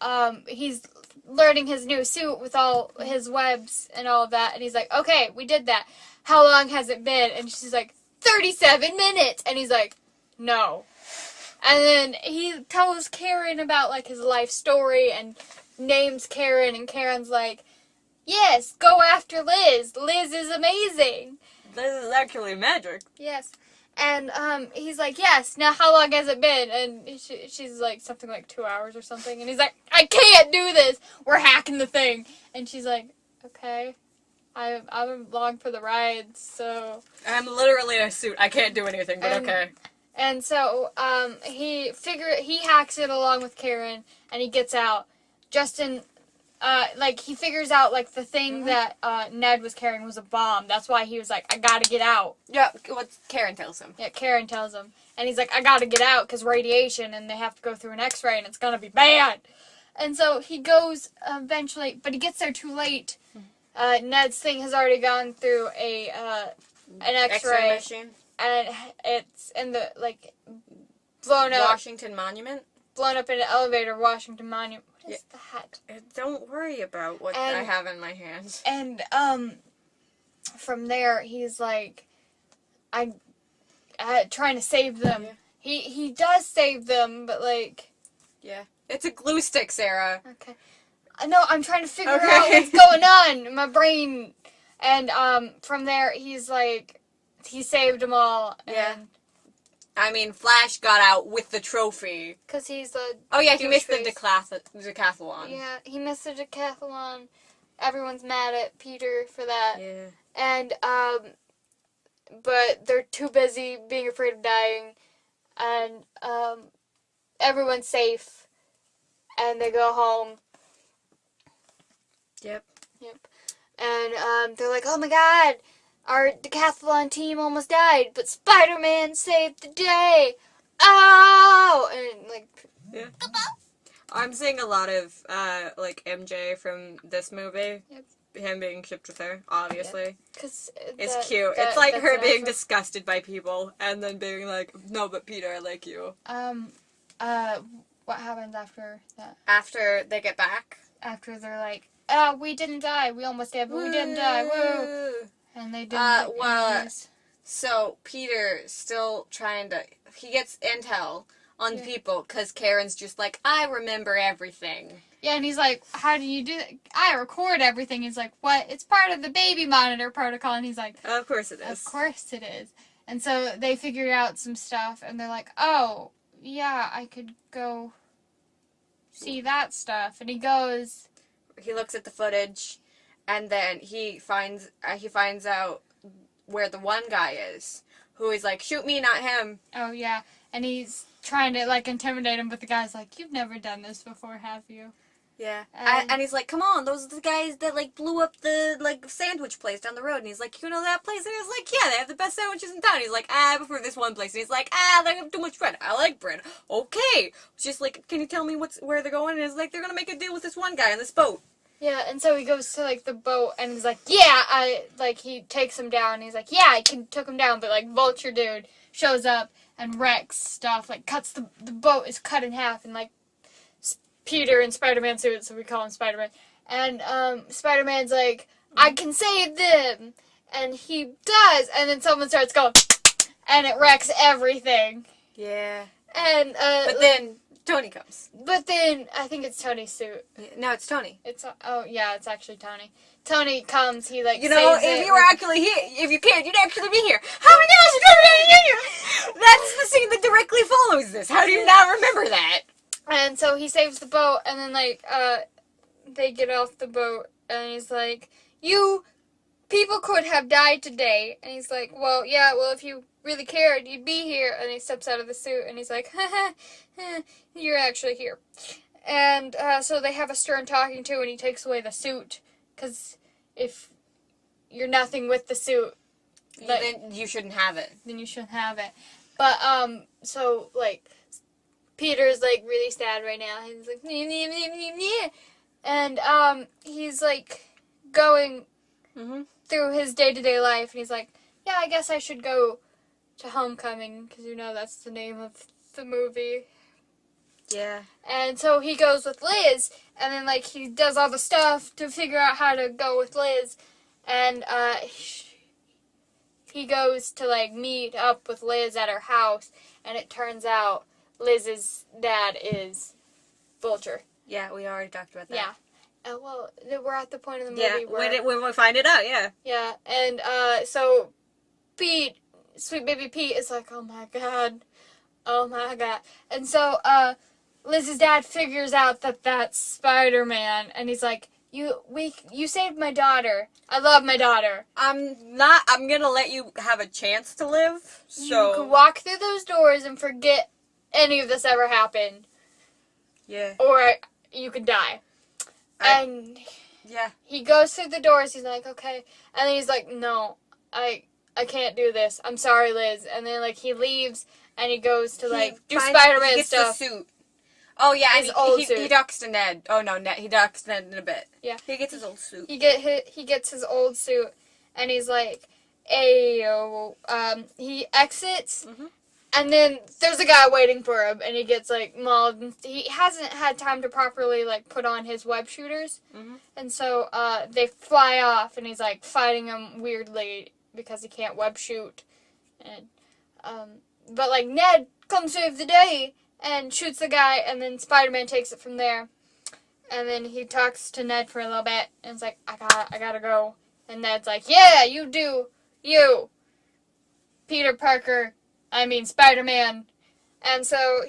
he's learning his new suit with all his webs and all of that, and he's like, okay, we did that. How long has it been? And she's like, 37 minutes. And he's like, no. And then he tells Karen about like his life story and names Karen, and Karen's like, yes, go after Liz. Liz is amazing. This is actually magic. Yes. And he's like, yes, now how long has it been? And she's like, something like 2 hours or something. And he's like, I can't do this. We're hacking the thing. And she's like, okay. I'm along for the ride, so... I'm literally in a suit. I can't do anything, but okay. And so, he hacks it along with Karen, and he gets out. Justin, he figures out, like, the thing that, Ned was carrying was a bomb. That's why he was like, I gotta get out. Yeah, what Karen tells him. Yeah, Karen tells him. And he's like, I gotta get out, because radiation, and they have to go through an x-ray, and it's gonna be bad. And so, he goes, eventually, but he gets there too late. Ned's thing has already gone through an X-ray machine, and it's in the blown up Washington Monument. Blown up in an elevator, Washington Monument. What is that? Don't worry about what I have in my hands. And from there he's like, I'm trying to save them. Yeah. He does save them, but like, yeah, it's a glue stick, Sarah. Okay. No, I'm trying to figure out what's going on in my brain. And from there, he's like, he saved them all. And yeah. I mean, Flash got out with the trophy. Because he's a... Oh, yeah, he missed the decathlon. Yeah, he missed the decathlon. Everyone's mad at Peter for that. Yeah. And, but they're too busy being afraid of dying. And, everyone's safe. And they go home. Yep. And they're like, oh my god, our decathlon team almost died, but Spider-Man saved the day. Oh! And like... Yeah. I'm seeing a lot of, MJ from this movie. Yep. Him being shipped with her, obviously. Yep. 'Cause it's cute. It's like her being disgusted by people, and then being like, no, but Peter, I like you. What happens after that? After they get back? After they're like, oh, we didn't die. We almost did, but we didn't die. Woo! And they didn't. So Peter still trying to... He gets intel on people, because Karen's just like, I remember everything. Yeah, and he's like, how do you do that? I record everything. He's like, what? It's part of the baby monitor protocol. And he's like, of course it is. Of course it is. And so they figured out some stuff, and they're like, oh, yeah, I could go see that stuff. And he goes... He looks at the footage, and then he finds out where the one guy is, who is like, shoot me, not him. Oh, yeah. And he's trying to, like, intimidate him, but the guy's like, you've never done this before, have you? Yeah. And he's like, come on, those are the guys that, like, blew up the, like, sandwich place down the road. And he's like, you know that place? And he's like, yeah, they have the best sandwiches in town. And he's like, I prefer this one place. And he's like, they have too much bread. I like bread. Okay. It's just like, can you tell me where they're going? And he's like, they're going to make a deal with this one guy on this boat. Yeah, and so he goes to, like, the boat, and he's like, yeah, he takes him down. And he's like, yeah, I took him down. But, like, Vulture Dude shows up and wrecks stuff, like, cuts the boat is cut in half, and, like, Peter in Spider-Man suit, so we call him Spider-Man. And Spider-Man's like, I can save them! And he does, and then someone starts going, and it wrecks everything. Yeah. And, but then Tony comes. But then, I think it's Tony's suit. No, it's Tony. It's actually Tony. Tony comes, he, like, you know, saves if you were actually here, if you could, you'd actually be here. How many times did you That's the scene that directly follows this. How do you not remember that? And so he saves the boat, and then, like, they get off the boat, and he's like, people could have died today. And he's like, well, if you really cared, you'd be here. And he steps out of the suit, and he's like, you're actually here. And so they have a stern talking to, and he takes away the suit, because if you're nothing with the suit, then you shouldn't have it. Then you shouldn't have it. But, so, like, Peter's, like, really sad right now. He's like, and, he's, like, going through his day-to-day life, and he's like, yeah, I guess I should go to Homecoming, because, you know, that's the name of the movie. Yeah. And so he goes with Liz, and then, like, he does all the stuff to figure out how to go with Liz, and, he goes to, like, meet up with Liz at her house, and it turns out Liz's dad is Vulture. Yeah, we already talked about that. Yeah. Well, we're at the point of the movie where... when we find it out, yeah. Yeah, and so Pete, sweet baby Pete, is like, oh my god. And so Liz's dad figures out that that's Spider-Man, and he's like, you saved my daughter. I love my daughter. I'm gonna let you have a chance to live, so... You can walk through those doors and forget any of this ever happened. Yeah. Or you could die. And yeah. He goes through the doors, he's like, okay. And then he's like, no, I can't do this. I'm sorry, Liz. And then, like, he leaves, and he goes to, like, do Spider-Man stuff. He gets the suit. Oh, yeah, his old suit. He ducks to Ned. Oh, no, he ducks to Ned in a bit. Yeah. He gets his old suit. He gets his old suit, and he's like, ayo. He exits, and then there's a guy waiting for him, and he gets, like, mauled. And he hasn't had time to properly, like, put on his web shooters. And so they fly off, and he's, like, fighting them weirdly because he can't web shoot. And but, like, Ned comes save the day and shoots the guy, and then Spider-Man takes it from there. And then he talks to Ned for a little bit, and it's like, I gotta go. And Ned's like, yeah, you do. You. Peter Parker. I mean, Spider-Man. And so,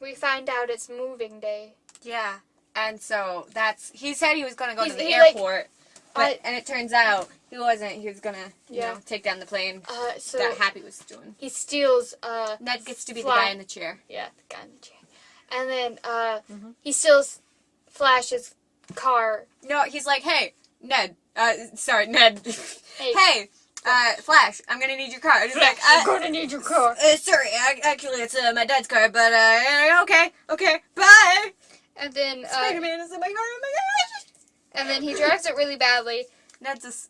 we find out it's moving day. Yeah. And so, he said he was going to go to the airport, and it turns out he wasn't. He was going to, you know, take down the plane that Happy was doing. He steals, Ned gets to be the guy in the chair. Yeah, the guy in the chair. And then, he steals Flash's car. No, he's like, hey, Ned. Ned. Hey, Flash, I'm gonna need your car. He's like, I'm gonna need your car. Sorry, actually, it's my dad's car, but, okay, bye. And then, Spider-Man is in my car, oh my gosh. And then he drives it really badly. Ned's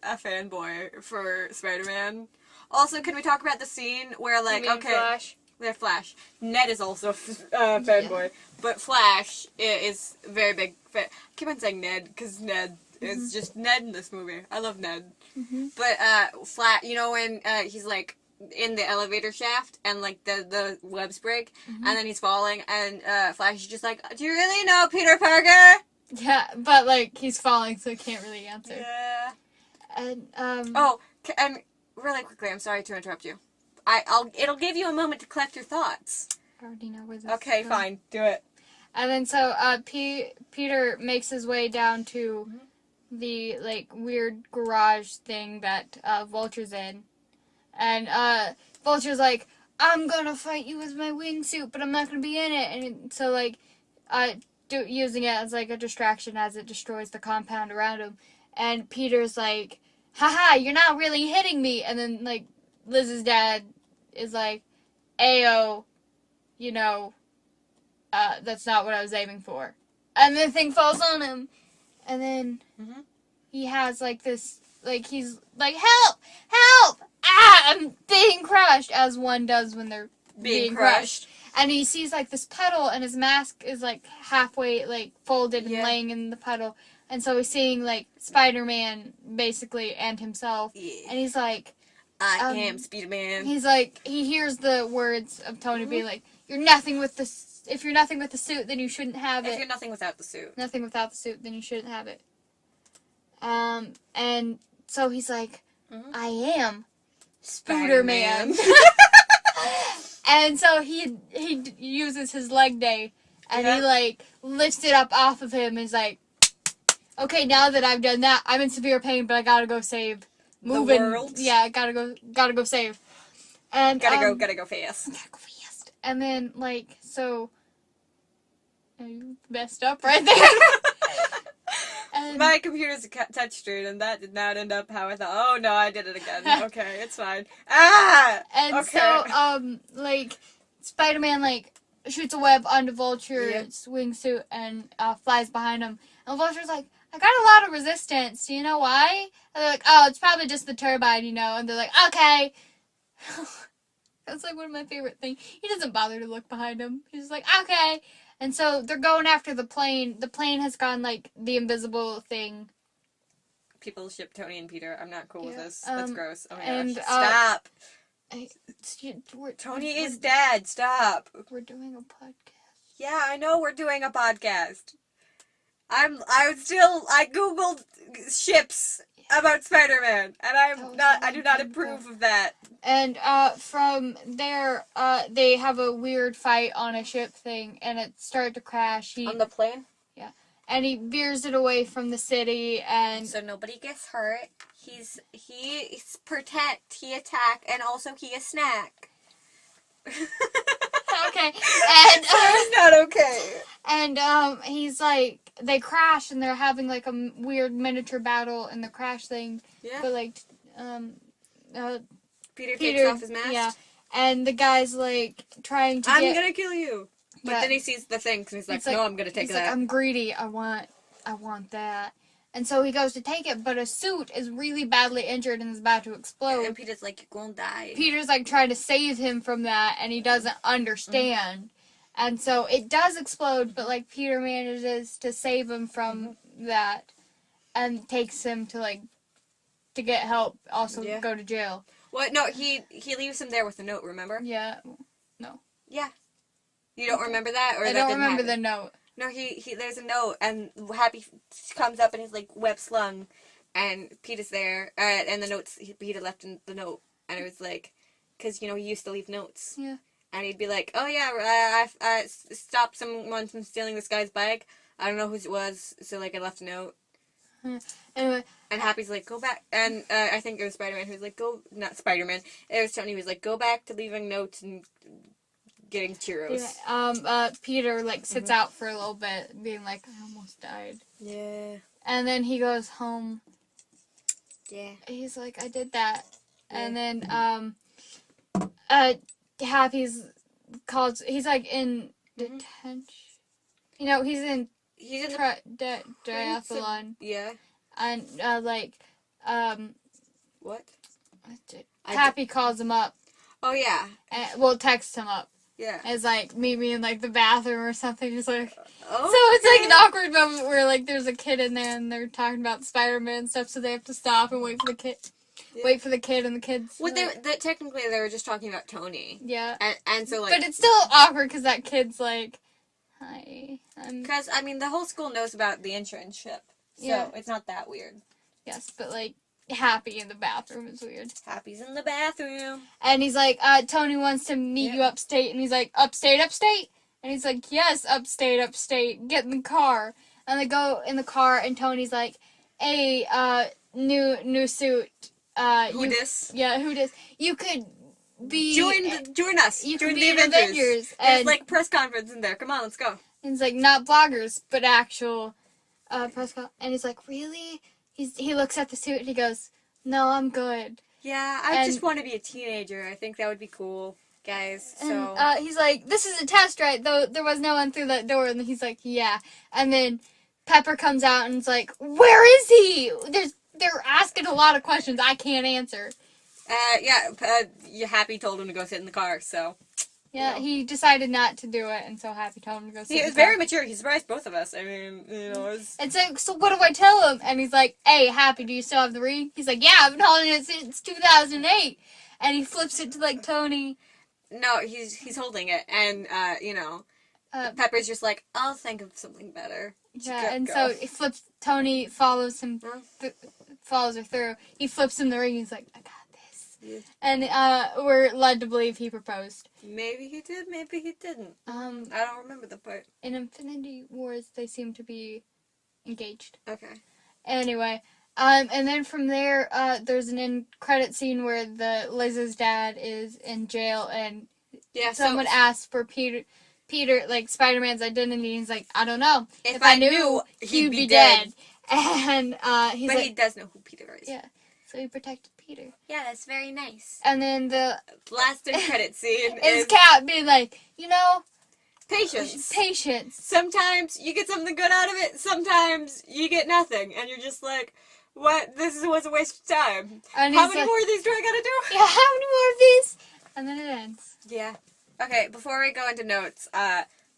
a fanboy for Spider-Man. Also, can we talk about the scene where, like, Flash? They're Flash. Ned is also a fanboy, but Flash is very big fan. I keep on saying Ned, because Ned is just Ned in this movie. I love Ned. But, Flash, you know when he's, like, in the elevator shaft, and, like, the webs break, and then he's falling, and Flash is just like, do you really know Peter Parker? Yeah, but, like, he's falling, so he can't really answer. Yeah. And, Oh, and really quickly, I'm sorry to interrupt you. It'll give you a moment to collect your thoughts. I already know where this Okay, is fine. Do it. And then, so, Peter makes his way down to the, like, weird garage thing that, Vulture's in. And, Vulture's like, I'm gonna fight you with my wingsuit, but I'm not gonna be in it. And so, like, using it as, like, a distraction as it destroys the compound around him. And Peter's like, haha, you're not really hitting me. And then, like, Liz's dad is like, Ayo, you know, that's not what I was aiming for. And the thing falls on him. And then he has, like, this, like, he's like, help! Help! Ah! I'm being crushed! As one does when they're being crushed. And he sees, like, this puddle, and his mask is, like, halfway, like, folded and laying in the puddle. And so he's seeing, like, Spider-Man, basically, and himself. Yeah. And he's like... I am Spider-Man. He's like, he hears the words of Tony being like, you're nothing with the... If you're nothing with the suit, then you shouldn't have it. If you're nothing without the suit. Nothing without the suit, then you shouldn't have it. And so he's like, I am Spider-Man. And so he uses his leg day, and he, like, lifts it up off of him and is like, okay, now that I've done that, I'm in severe pain, but I gotta go save. The world? Yeah, gotta go save. And gotta go fast. Gotta go fast. And then, like, so... You messed up right there. And my computer's a touchscreen, and that did not end up how I thought. Oh, no, I did it again. Okay, it's fine. Ah! And okay. So, like, Spider-Man, like, shoots a web onto Vulture's wingsuit and flies behind him. And Vulture's like, I got a lot of resistance. Do you know why? And they're like, oh, it's probably just the turbine, you know. And they're like, okay. That's, like, one of my favorite things. He doesn't bother to look behind him. He's just like, okay. And so they're going after the plane. The plane has gone, like, the invisible thing. People ship Tony and Peter. I'm not cool with this. That's gross. Oh my and, gosh. Stop. Tony is dead. Stop. We're doing a podcast. Yeah, I know we're doing a podcast. I Googled ships about Spider-Man, and I do not approve of that. And, from there, they have a weird fight on a ship thing, and it started to crash. On the plane? Yeah. And he veers it away from the city, and... So nobody gets hurt. He's protect, he attack, and also he a snack. Okay. And, it's not okay. And, he's like... They crash, and they're having, like, a weird miniature battle in the crash thing. Yeah. But, like, Peter takes off his mask? Yeah. And the guy's, like, trying to I'm gonna kill you! But yeah. then he sees the thing, and he's like, no, I'm gonna take that. Like, I'm greedy. I want that. And so he goes to take it, but a suit is really badly injured and is about to explode. And Peter's like, you're gonna die. Peter's, like, trying to save him from that, and he doesn't understand. And so it does explode, but, like, Peter manages to save him from that and takes him to, like, to get help, also go to jail. What? No, he leaves him there with a note, remember? Yeah. No. Yeah. You don't remember that? Or I that don't didn't remember happen? the note. No, he there's a note, and Happy comes up, and he's, like, web slung, and Peter's there, and the notes, Peter left in the note, and it was, like, because, you know, he used to leave notes. Yeah. And he'd be like, oh, yeah, I stopped someone from stealing this guy's bag. I don't know whose it was, so, like, I left a note. Anyway. And Happy's like, go back. And I think it was Spider-Man who was like, not Spider-Man. It was Tony who was like, go back to leaving notes and getting churros. Yeah. Peter, like, sits out for a little bit, being like, I almost died. Yeah. And then he goes home. Yeah. He's like, I did that. Yeah. And then, Happy's called, he's, like, in detention. You know, he's in triathlon. Yeah. And, what? Happy calls him up. Oh, yeah. And, texts him up. Yeah. It's like, meet me in, like, the bathroom or something. He's like... Okay. So it's, like, an awkward moment where, like, there's a kid in there and they're talking about Spider-Man and stuff, so they have to stop and wait for the kid. Yeah. Wait for the kid and the kids. Well, technically they were just talking about Tony. Yeah. And so, like... But it's still awkward because that kid's like, hi. Because, I mean, the whole school knows about the internship. So it's not that weird. Yes, but, like, Happy in the bathroom is weird. Happy's in the bathroom. And he's like, Tony wants to meet you upstate. And he's like, upstate? And he's like, yes, upstate. Get in the car. And they go in the car, and Tony's like, hey, new suit. Who dis? Yeah, who dis? You could join us. You Join can the be an Avengers. There's And like press conference in there. Come on, let's go. it's like not bloggers, but actual press conference. And he's like, really? He looks at the suit and he goes, no, I'm good. Yeah, I just want to be a teenager. I think that would be cool, guys. So And he's like, this is a test, right? Though there was no one through that door. And he's like, yeah. And then Pepper comes out and is like, where is he? They're asking a lot of questions I can't answer. Happy told him to go sit in the car, so. Yeah, he decided not to do it, and so Happy told him to go sit in the car. He was very mature. He surprised both of us. I mean, it was... It's like, so what do I tell him? And he's like, hey, Happy, do you still have the ring? He's like, yeah, I've been holding it since 2008. And he flips it to, like, Tony. No, he's holding it, and, Pepper's just like, I'll think of something better. So he flips, Tony follows him, follows her through. He flips him the ring, he's like, I got this. Yeah. And, we're led to believe he proposed. Maybe he did, maybe he didn't. I don't remember the part. In Infinity Wars, they seem to be engaged. Okay. Anyway, and then from there, there's an end credit scene where Liz's dad is in jail, and someone asks for Peter, like, Spider-Man's identity, and he's like, I don't know. If I knew, he'd be dead. And, he's but like... he does know who Peter is. Yeah. So he protected Peter. Yeah, that's very nice. And then the... last end credit scene is Cap being like, patience. Patience. Sometimes you get something good out of it, sometimes you get nothing. And you're just like, what? This was a waste of time. And how many more of these do I gotta do? Yeah, how many more of these? And then it ends. Yeah. Okay, before we go into notes,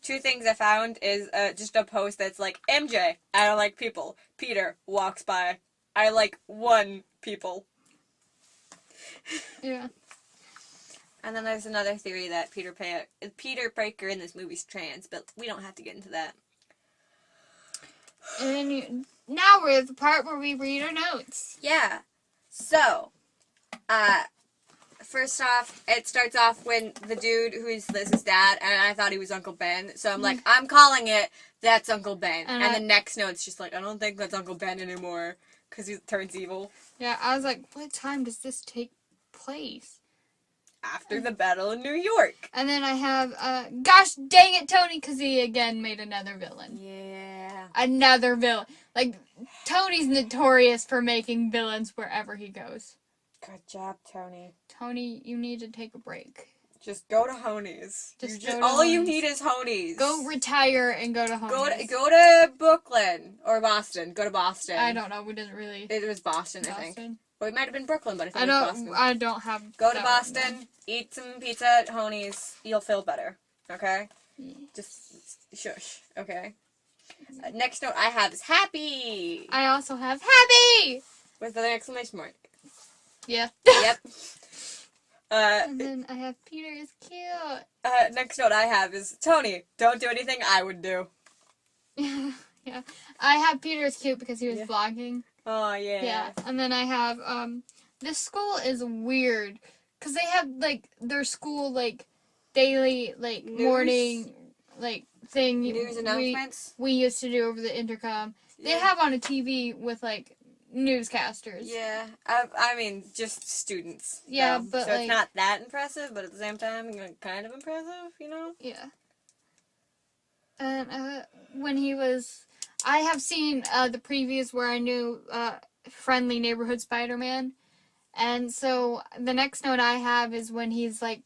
two things I found is just a post that's like, MJ, I don't like people. Peter walks by. I like one people. Yeah. And then there's another theory that Peter Parker in this movie's trans, but we don't have to get into that. And now we're at the part where we read our notes. Yeah. So, first off, it starts off when the dude who's Liz's dad, and I thought he was Uncle Ben, so I'm like, I'm calling it, that's Uncle Ben. And the next note's just like, I don't think that's Uncle Ben anymore, because he turns evil. Yeah, I was like, what time does this take place? After the battle in New York. And then I have, gosh dang it, Tony, because he again made another villain. Yeah. Another villain. Like, Tony's notorious for making villains wherever he goes. Good job, Tony. Tony, you need to take a break. Just go to Honey's. All you need is Honey's. Go retire and go to Honey's. Go to Brooklyn or Boston. Go to Boston. I don't know. We didn't really. It was Boston, I think. Well, it might have been Brooklyn, but I think it was Boston. I don't have. Go to Boston. Eat some pizza at Honey's. You'll feel better. Okay. Yeah. Just shush. Okay. Next note I have is happy. I also have happy with an exclamation mark. Yeah. Yep. And then I have Peter is cute. Next note I have is Tony, don't do anything I would do. Yeah. I have Peter is cute because he was vlogging. Oh, yeah. Yeah. And then I have, this school is weird. Because they have, like, their school, like, daily, like, news. Morning, like, thing. News announcements? We used to do over the intercom. They have on a TV with, like, newscasters. Yeah. I mean, just students. Yeah, but so it's not that impressive, but at the same time, kind of impressive, Yeah. And, when he was... I have seen, the previews where I knew, Friendly Neighborhood Spider-Man. And so, the next note I have is when he's, like,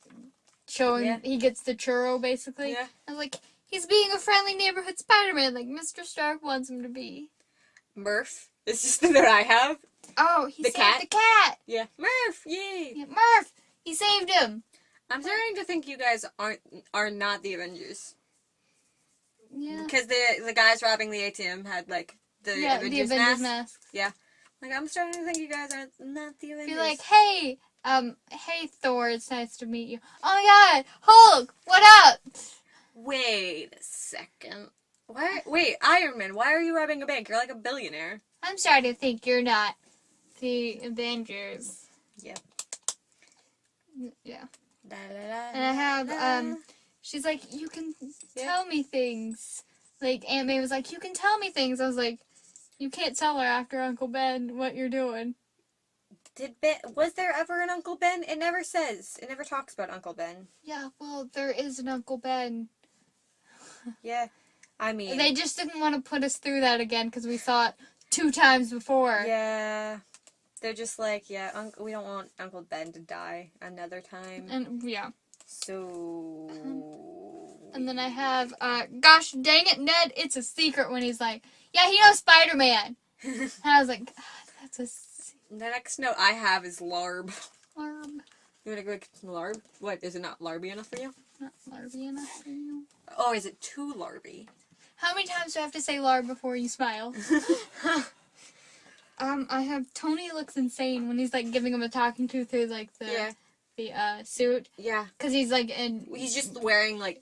showing... He gets the churro, basically. Yeah. I was like, he's being a Friendly Neighborhood Spider-Man, like Mr. Stark wants him to be. Murph. It's just the note I have. Oh, he saved the cat. Yeah. Murph, yay. Yeah, Murph, he saved him. I'm starting to think you guys are not the Avengers. Yeah. Because the guys robbing the ATM had, like, the Avengers masks. Yeah. Like, I'm starting to think you guys are not the Avengers. Be like, hey, hey, Thor, it's nice to meet you. Oh, my God, Hulk, what up? Wait a second. Wait, Iron Man, why are you robbing a bank? You're like a billionaire. I'm starting to think you're not the Avengers. Yeah. Yeah. Da, da, da, and I have, she's like, you can tell me things. Like, Aunt May was like, you can tell me things. I was like, you can't tell her after Uncle Ben what you're doing. Was there ever an Uncle Ben? It never says. It never talks about Uncle Ben. Yeah, well, there is an Uncle Ben. Yeah. I mean... They just didn't want to put us through that again because we saw it 2 times before. Yeah. They're just like, yeah, we don't want Uncle Ben to die another time. And, yeah. So... And then I have, gosh dang it, Ned, it's a secret when he's like, yeah, he knows Spider-Man. And I was like, God, that's a secret. The next note I have is Larb. Larb. You want to go with Larb? What, is it not Larby enough for you? Not Larby enough for you. Oh, is it too Larby? How many times do I have to say Larb before you smile? I have Tony looks insane when he's, like, giving him a talking to through, like, the suit. Yeah. Because he's, like, he's just wearing, like,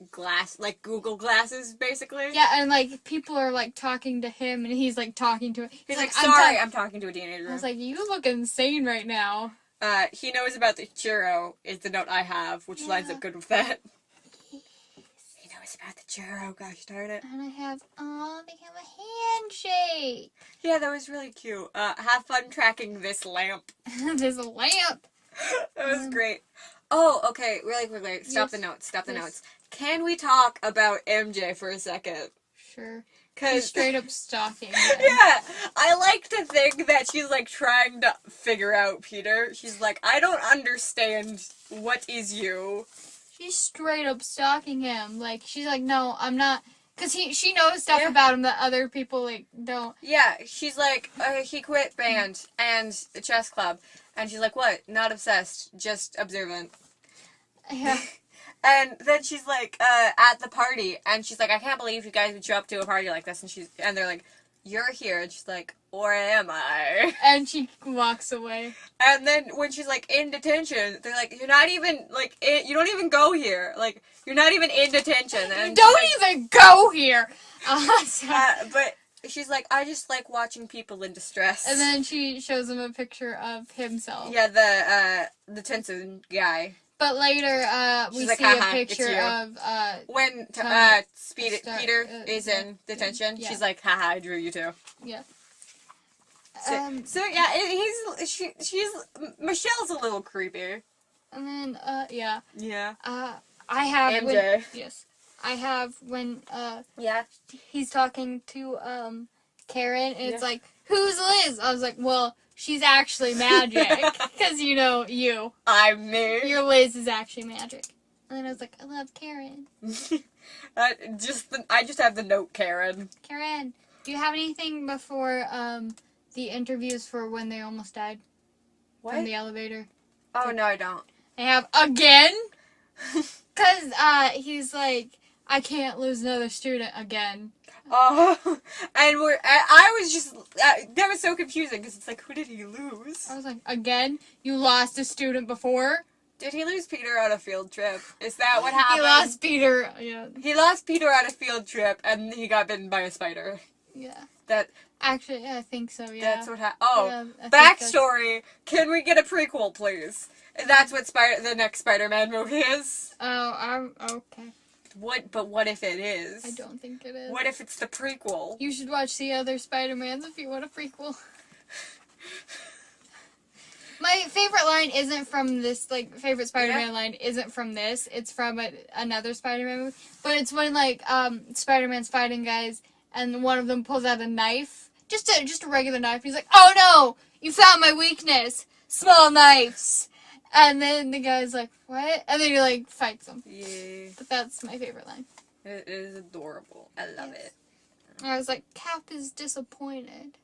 Google glasses, basically. Yeah, and, like, people are, like, talking to him, and he's, like, talking to it. He's like, sorry, I'm talking to a teenager. I was like, you look insane right now. He knows about the churro, is the note I have, which lines up good with that. He knows about the churro, gosh darn it. And I have, they have a handshake. Yeah, that was really cute. Have fun tracking this lamp. There's a lamp. That was great. Oh, okay, really quickly. Stop the notes. Can we talk about MJ for a second? Sure. Cause she's straight up stalking him. Yeah, I like to think that she's like trying to figure out Peter. She's like, I don't understand what is you. She's straight up stalking him. Like, she's like, no, I'm not. Because she knows stuff about him that other people, like, don't. Yeah, she's like, he quit band and the chess club. And she's like, what? Not obsessed, just observant. Yeah. And then she's like, at the party, and she's like, I can't believe you guys would show up to a party like this. And they're like, you're here. And she's like, or am I? And she walks away. And then when she's like in detention, they're like, you're not even like, you don't even go here. Like, you're not even in detention. And you don't even go here. But she's like, I just like watching people in distress. And then she shows him a picture of himself. Yeah, the Tensoon guy. But later, we like, see a picture of, when Peter is in detention, she's like, haha, I drew you too. Yeah. So yeah, she's Michelle's a little creepy. And then, yeah. Yeah. I have MJ. Yes. I have when, yeah. he's talking to, Karen, and it's like, who's Liz? I was like, well, she's actually magic. Because, you know, you. I'm me. Your Liz is actually magic. And then I was like, I love Karen. I just have the note, Karen. Karen, do you have anything before, the interviews for when they almost died? What? From the elevator? Oh, no, I don't. I have again? Because, he's like, I can't lose another student again. Oh, and I was just, that was so confusing, because it's like, who did he lose? I was like, again? You lost a student before? Did he lose Peter on a field trip? Is that what happened? He lost Peter, yeah. He lost Peter on a field trip, and he got bitten by a spider. Yeah. Actually, I think so, yeah. That's what happened. Oh, yeah, backstory. Can we get a prequel, please? That's what the next Spider-Man movie is. Oh, okay. What if it is? I don't think it is. What if it's the prequel? You should watch the other Spider-Mans if you want a prequel. My favorite line isn't from this, like, favorite Spider-Man line isn't from this. It's from another Spider-Man movie. But it's when, like, Spider-Man's fighting guys, and one of them pulls out a knife. Just a regular knife. He's like, oh no! You found my weakness! Small knives! And then the guy's like, what? And then he, like, fights him. Yeah. But that's my favorite line. It is adorable. I love it. I was like, Cap is disappointed.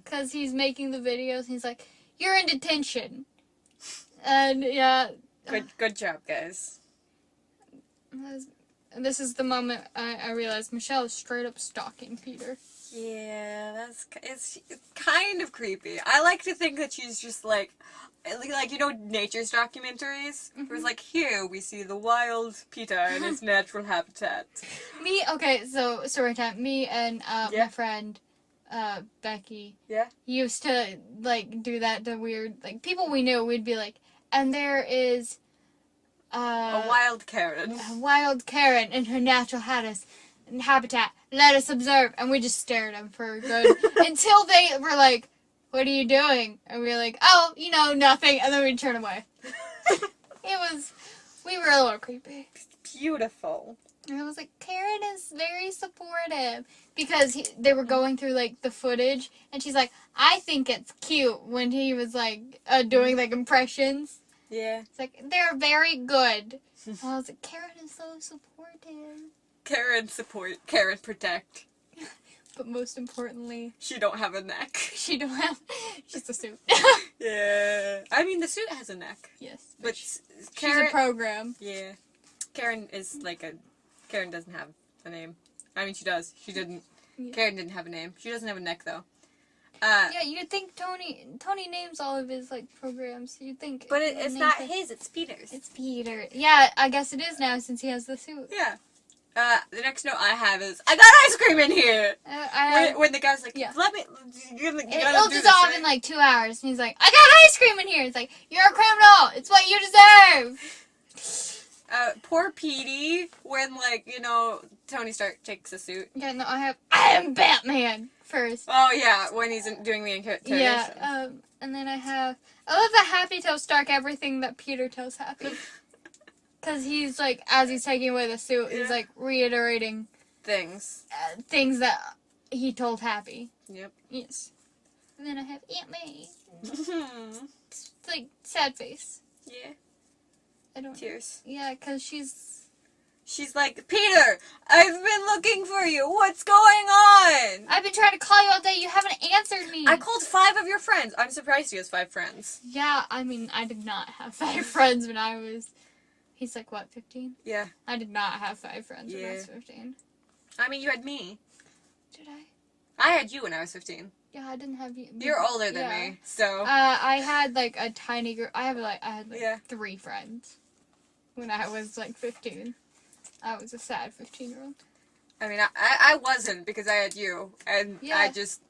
Because he's making the videos, and he's like, you're in detention. And, yeah. Good job, guys. And this is the moment I realized Michelle is straight up stalking Peter. Yeah, it's kind of creepy. I like to think that she's just like you know, nature's documentaries? Where it's like, here we see the wild Peter in his natural habitat. So story time. Me and my friend, Becky, used to, like, do that to weird, like, people we knew, we'd be like, and there is a wild Karen. A wild Karen in her natural habitat. Let us observe. And we just stared at them for a good... until they were like, what are you doing? And we were like, oh, nothing. And then we'd turn away. We were a little creepy. Beautiful. And I was like, Karen is very supportive. Because they were going through, like, the footage. And she's like, I think it's cute when he was, like, doing, like, impressions. Yeah. It's like, they're very good. And I was like, Karen is so supportive. Karen support. Karen protect. But most importantly, she don't have a neck. She's a suit. Yeah. I mean, the suit has a neck. Yes. But Karen, she's a program. Yeah. Karen is like Karen doesn't have a name. I mean, she does. She didn't. Yeah. Karen didn't have a name. She doesn't have a neck, though. Yeah, you'd think Tony names all of his, like, programs. You'd think. But it's not his, it's Peter's. It's Peter. Yeah, I guess it is now since he has the suit. Yeah. The next note I have is, I got ice cream in here! When the guy's like, let me, it'll dissolve in, like, 2 hours. And he's like, I got ice cream in here! It's like, you're a criminal! It's what you deserve! Poor Petey, when, like, Tony Stark takes the suit. Yeah, no, I am Batman first. Oh, yeah, when he's doing the interrogation. Yeah, and then I love that Happy tells Stark everything that Peter tells Happy. Because he's, like, as he's taking away the suit, he's, like, reiterating things that he told Happy. Yep. Yes. And then I have Aunt May. It's, like, sad face. Yeah. I don't Tears. Yeah, because she's like, Peter, I've been looking for you. What's going on? I've been trying to call you all day. You haven't answered me. I called 5 of your friends. I'm surprised he has 5 friends. Yeah, I mean, I did not have 5 friends when I was... He's like, what, 15? Yeah. I did not have 5 friends when I was 15. I mean, you had me. Did I? I had you when I was 15. Yeah, I didn't have you. You're older than me, so... I had, like, a tiny group. I had 3 friends when I was, like, 15. I was a sad 15-year-old. I mean, I wasn't, because I had you. And I just,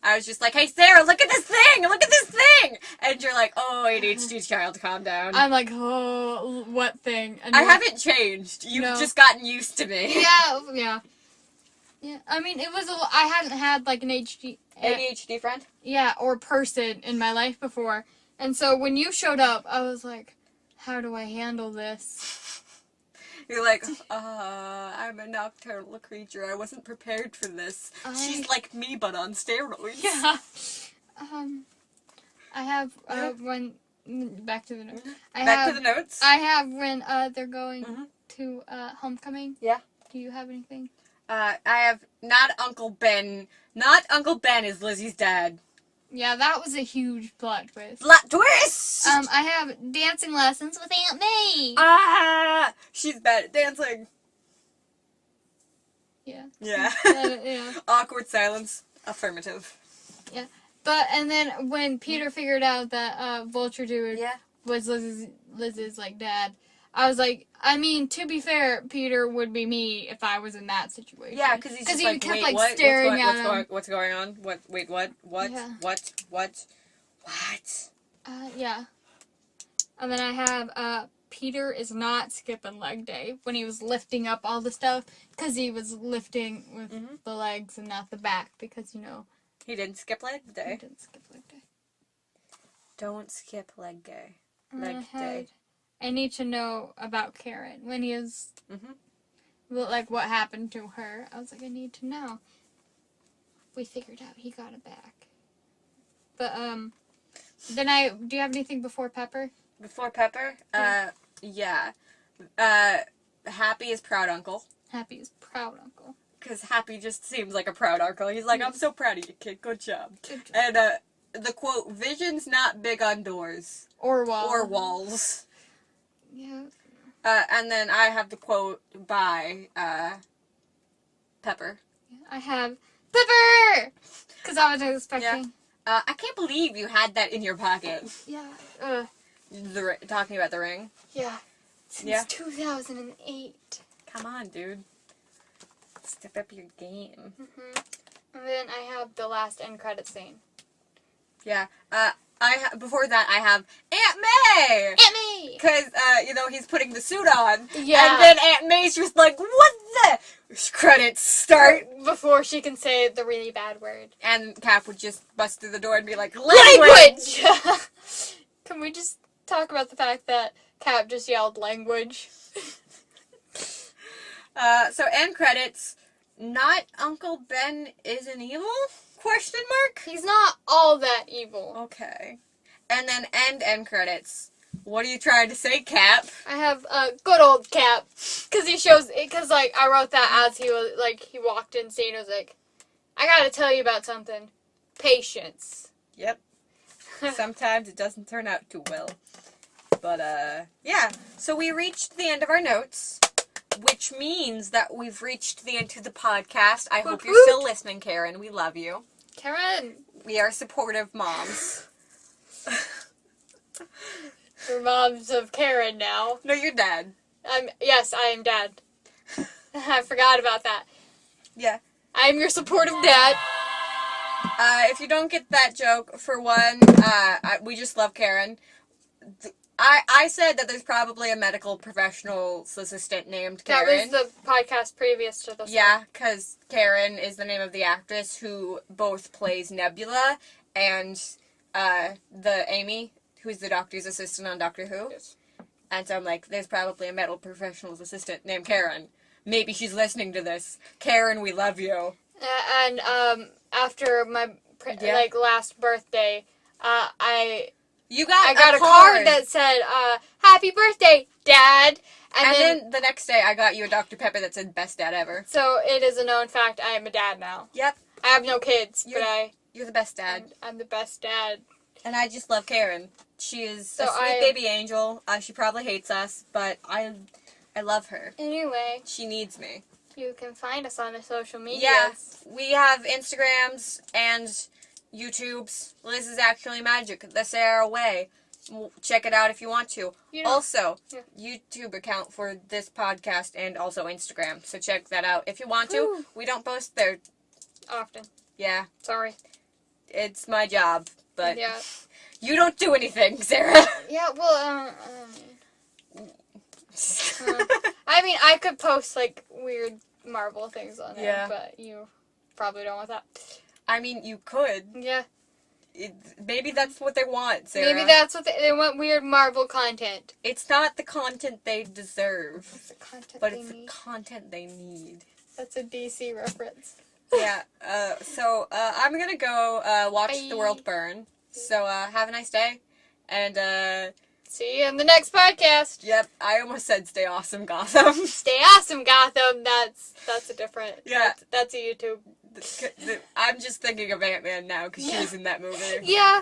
I was just like, hey, Sarah, look at this thing! Look at this thing! And you're like, oh, ADHD child, calm down. I'm like, oh, what thing? And I haven't changed. You've just gotten used to me. Yeah. I mean, I hadn't had, like, an ADHD friend? Yeah, or person in my life before. And so when you showed up, I was like, how do I handle this? You're like, I'm a nocturnal creature. I wasn't prepared for this. She's like me, but on steroids. Yeah. I have, when... Back to the notes. Back to the notes? I have when, they're going to, homecoming. Yeah. Do you have anything? I have not Uncle Ben. Not Uncle Ben is Lizzie's dad. Yeah, that was a huge plot twist. Plot twist! I have dancing lessons with Aunt May. She's bad at dancing. Yeah. Yeah. Yeah. Awkward silence. Affirmative. Yeah. And then when Peter figured out that Vulture Dude was Liz's like dad, I was like, I mean, to be fair, Peter would be me if I was in that situation. Yeah, because he kept wait, like what? Staring at him. What's going on? What? Wait, what? What? Yeah. What? Yeah. And then I have Peter is not skipping leg day when he was lifting up all the stuff because he was lifting with the legs and not the back because he didn't skip leg day. He didn't skip leg day. Don't skip leg day. I need to know about Karen. When he was, like, what happened to her. I was like, I need to know. We figured out he got it back. But, then do you have anything before Pepper? Before Pepper? Yeah. Happy is proud uncle. Happy is proud uncle. Because Happy just seems like a proud uncle. He's like, I'm so proud of you, kid. Good job. Good job. And, the quote, vision's not big on doors. Or walls. Or walls. Yeah. And then I have the quote by, Pepper. I have Pepper! Because I was expecting. Yeah. I can't believe you had that in your pocket. Yeah. Talking about the ring? Yeah. Since 2008. Come on, dude. Step up your game. And then I have the last end credit scene. Yeah. Before that, I have Aunt May! Aunt May! Because, he's putting the suit on. Yeah. And then Aunt May's just like, what the? Credits start. Before she can say the really bad word. And Cap would just bust through the door and be like, Language! Can we just talk about the fact that Cap just yelled language? So end credits. Not Uncle Ben is an evil? Question mark? He's not all that evil. Okay. And then end credits. What are you trying to say, Cap? I have a good old Cap. Because like, I wrote that as he was, like, he walked in scene. I was like, I gotta tell you about something. Patience. Yep. Sometimes it doesn't turn out too well. But, yeah. So we reached the end of our notes, which means that we've reached the end of the podcast. I hope you're still listening, Karen. We love you. Karen. We are supportive moms. We're moms of Karen now. No, you're dad. Yes, I am dad. I forgot about that. Yeah. I'm your supportive dad. If you don't get that joke, for one, we just love Karen. I said that there's probably a medical professional's assistant named Karen. That was the podcast previous to this. Yeah, because Karen is the name of the actress who both plays Nebula and the Amy, who's the doctor's assistant on Doctor Who. Yes. And so I'm like, there's probably a medical professional's assistant named Karen. Maybe she's listening to this. Karen, we love you. And after my last birthday, I got a card that said, "Happy birthday, Dad." And then the next day, I got you a Dr. Pepper that said "Best Dad Ever." So it is a known fact I am a dad now. Yep. I have no kids, You're the best dad. I'm the best dad. And I just love Karen. She is a sweet baby angel. She probably hates us, but I love her. Anyway. She needs me. You can find us on the social medias. Yeah, we have Instagrams and YouTubes. Liz is Actually Magic, the Sarah Way. Check it out if you want to. Also, YouTube account for this podcast and also Instagram. So check that out if you want to. Woo. We don't post there Often. Yeah. Sorry. It's my job, but yeah. You don't do anything, Sarah. Yeah, well, I mean, I could post, like, weird Marvel things on there, but you probably don't want that. I mean, you could. Yeah. Maybe that's what they want, Sarah. Maybe that's what they want, weird Marvel content. It's not the content they deserve. It's the content but it's the content they need. That's a DC reference. Yeah, so I'm gonna go watch The World Burn. So have a nice day, and see you in the next podcast. Yep, I almost said stay awesome, Gotham. Stay awesome, Gotham. That's a different. Yeah, that's a YouTube. I'm just thinking of Ant-Man now because she was in that movie. Yeah.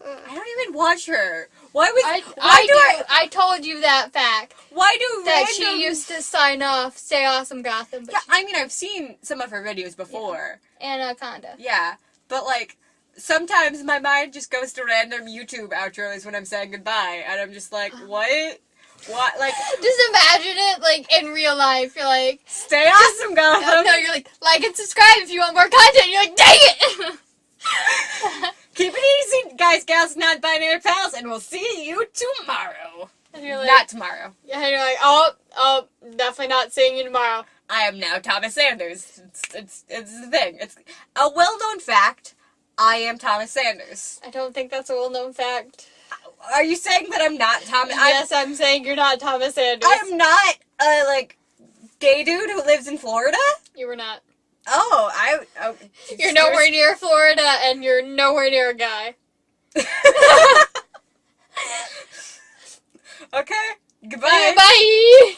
I don't even watch her. I told you that fact. Why do that she used to sign off "Stay Awesome, Gotham"? But I mean, I've seen some of her videos before. Yeah. Anaconda. Yeah, but like sometimes my mind just goes to random YouTube outros when I'm saying goodbye, and I'm just like, what? What? Like, just imagine it like in real life. You're like, "Stay awesome, Gotham." No, you're like and subscribe if you want more content. You're like, dang it. Keep it easy, guys, gals, non-binary pals, and we'll see you tomorrow. And you're like, not tomorrow. Yeah, and you're like, oh, definitely not seeing you tomorrow. I am now Thomas Sanders. It's the thing. It's a well-known fact. I am Thomas Sanders. I don't think that's a well-known fact. Are you saying that I'm not Thomas? Yes, I'm saying you're not Thomas Sanders. I'm not a gay dude who lives in Florida. You were not. Oh, you're nowhere near Florida, and you're nowhere near a guy. Okay. Goodbye. Bye.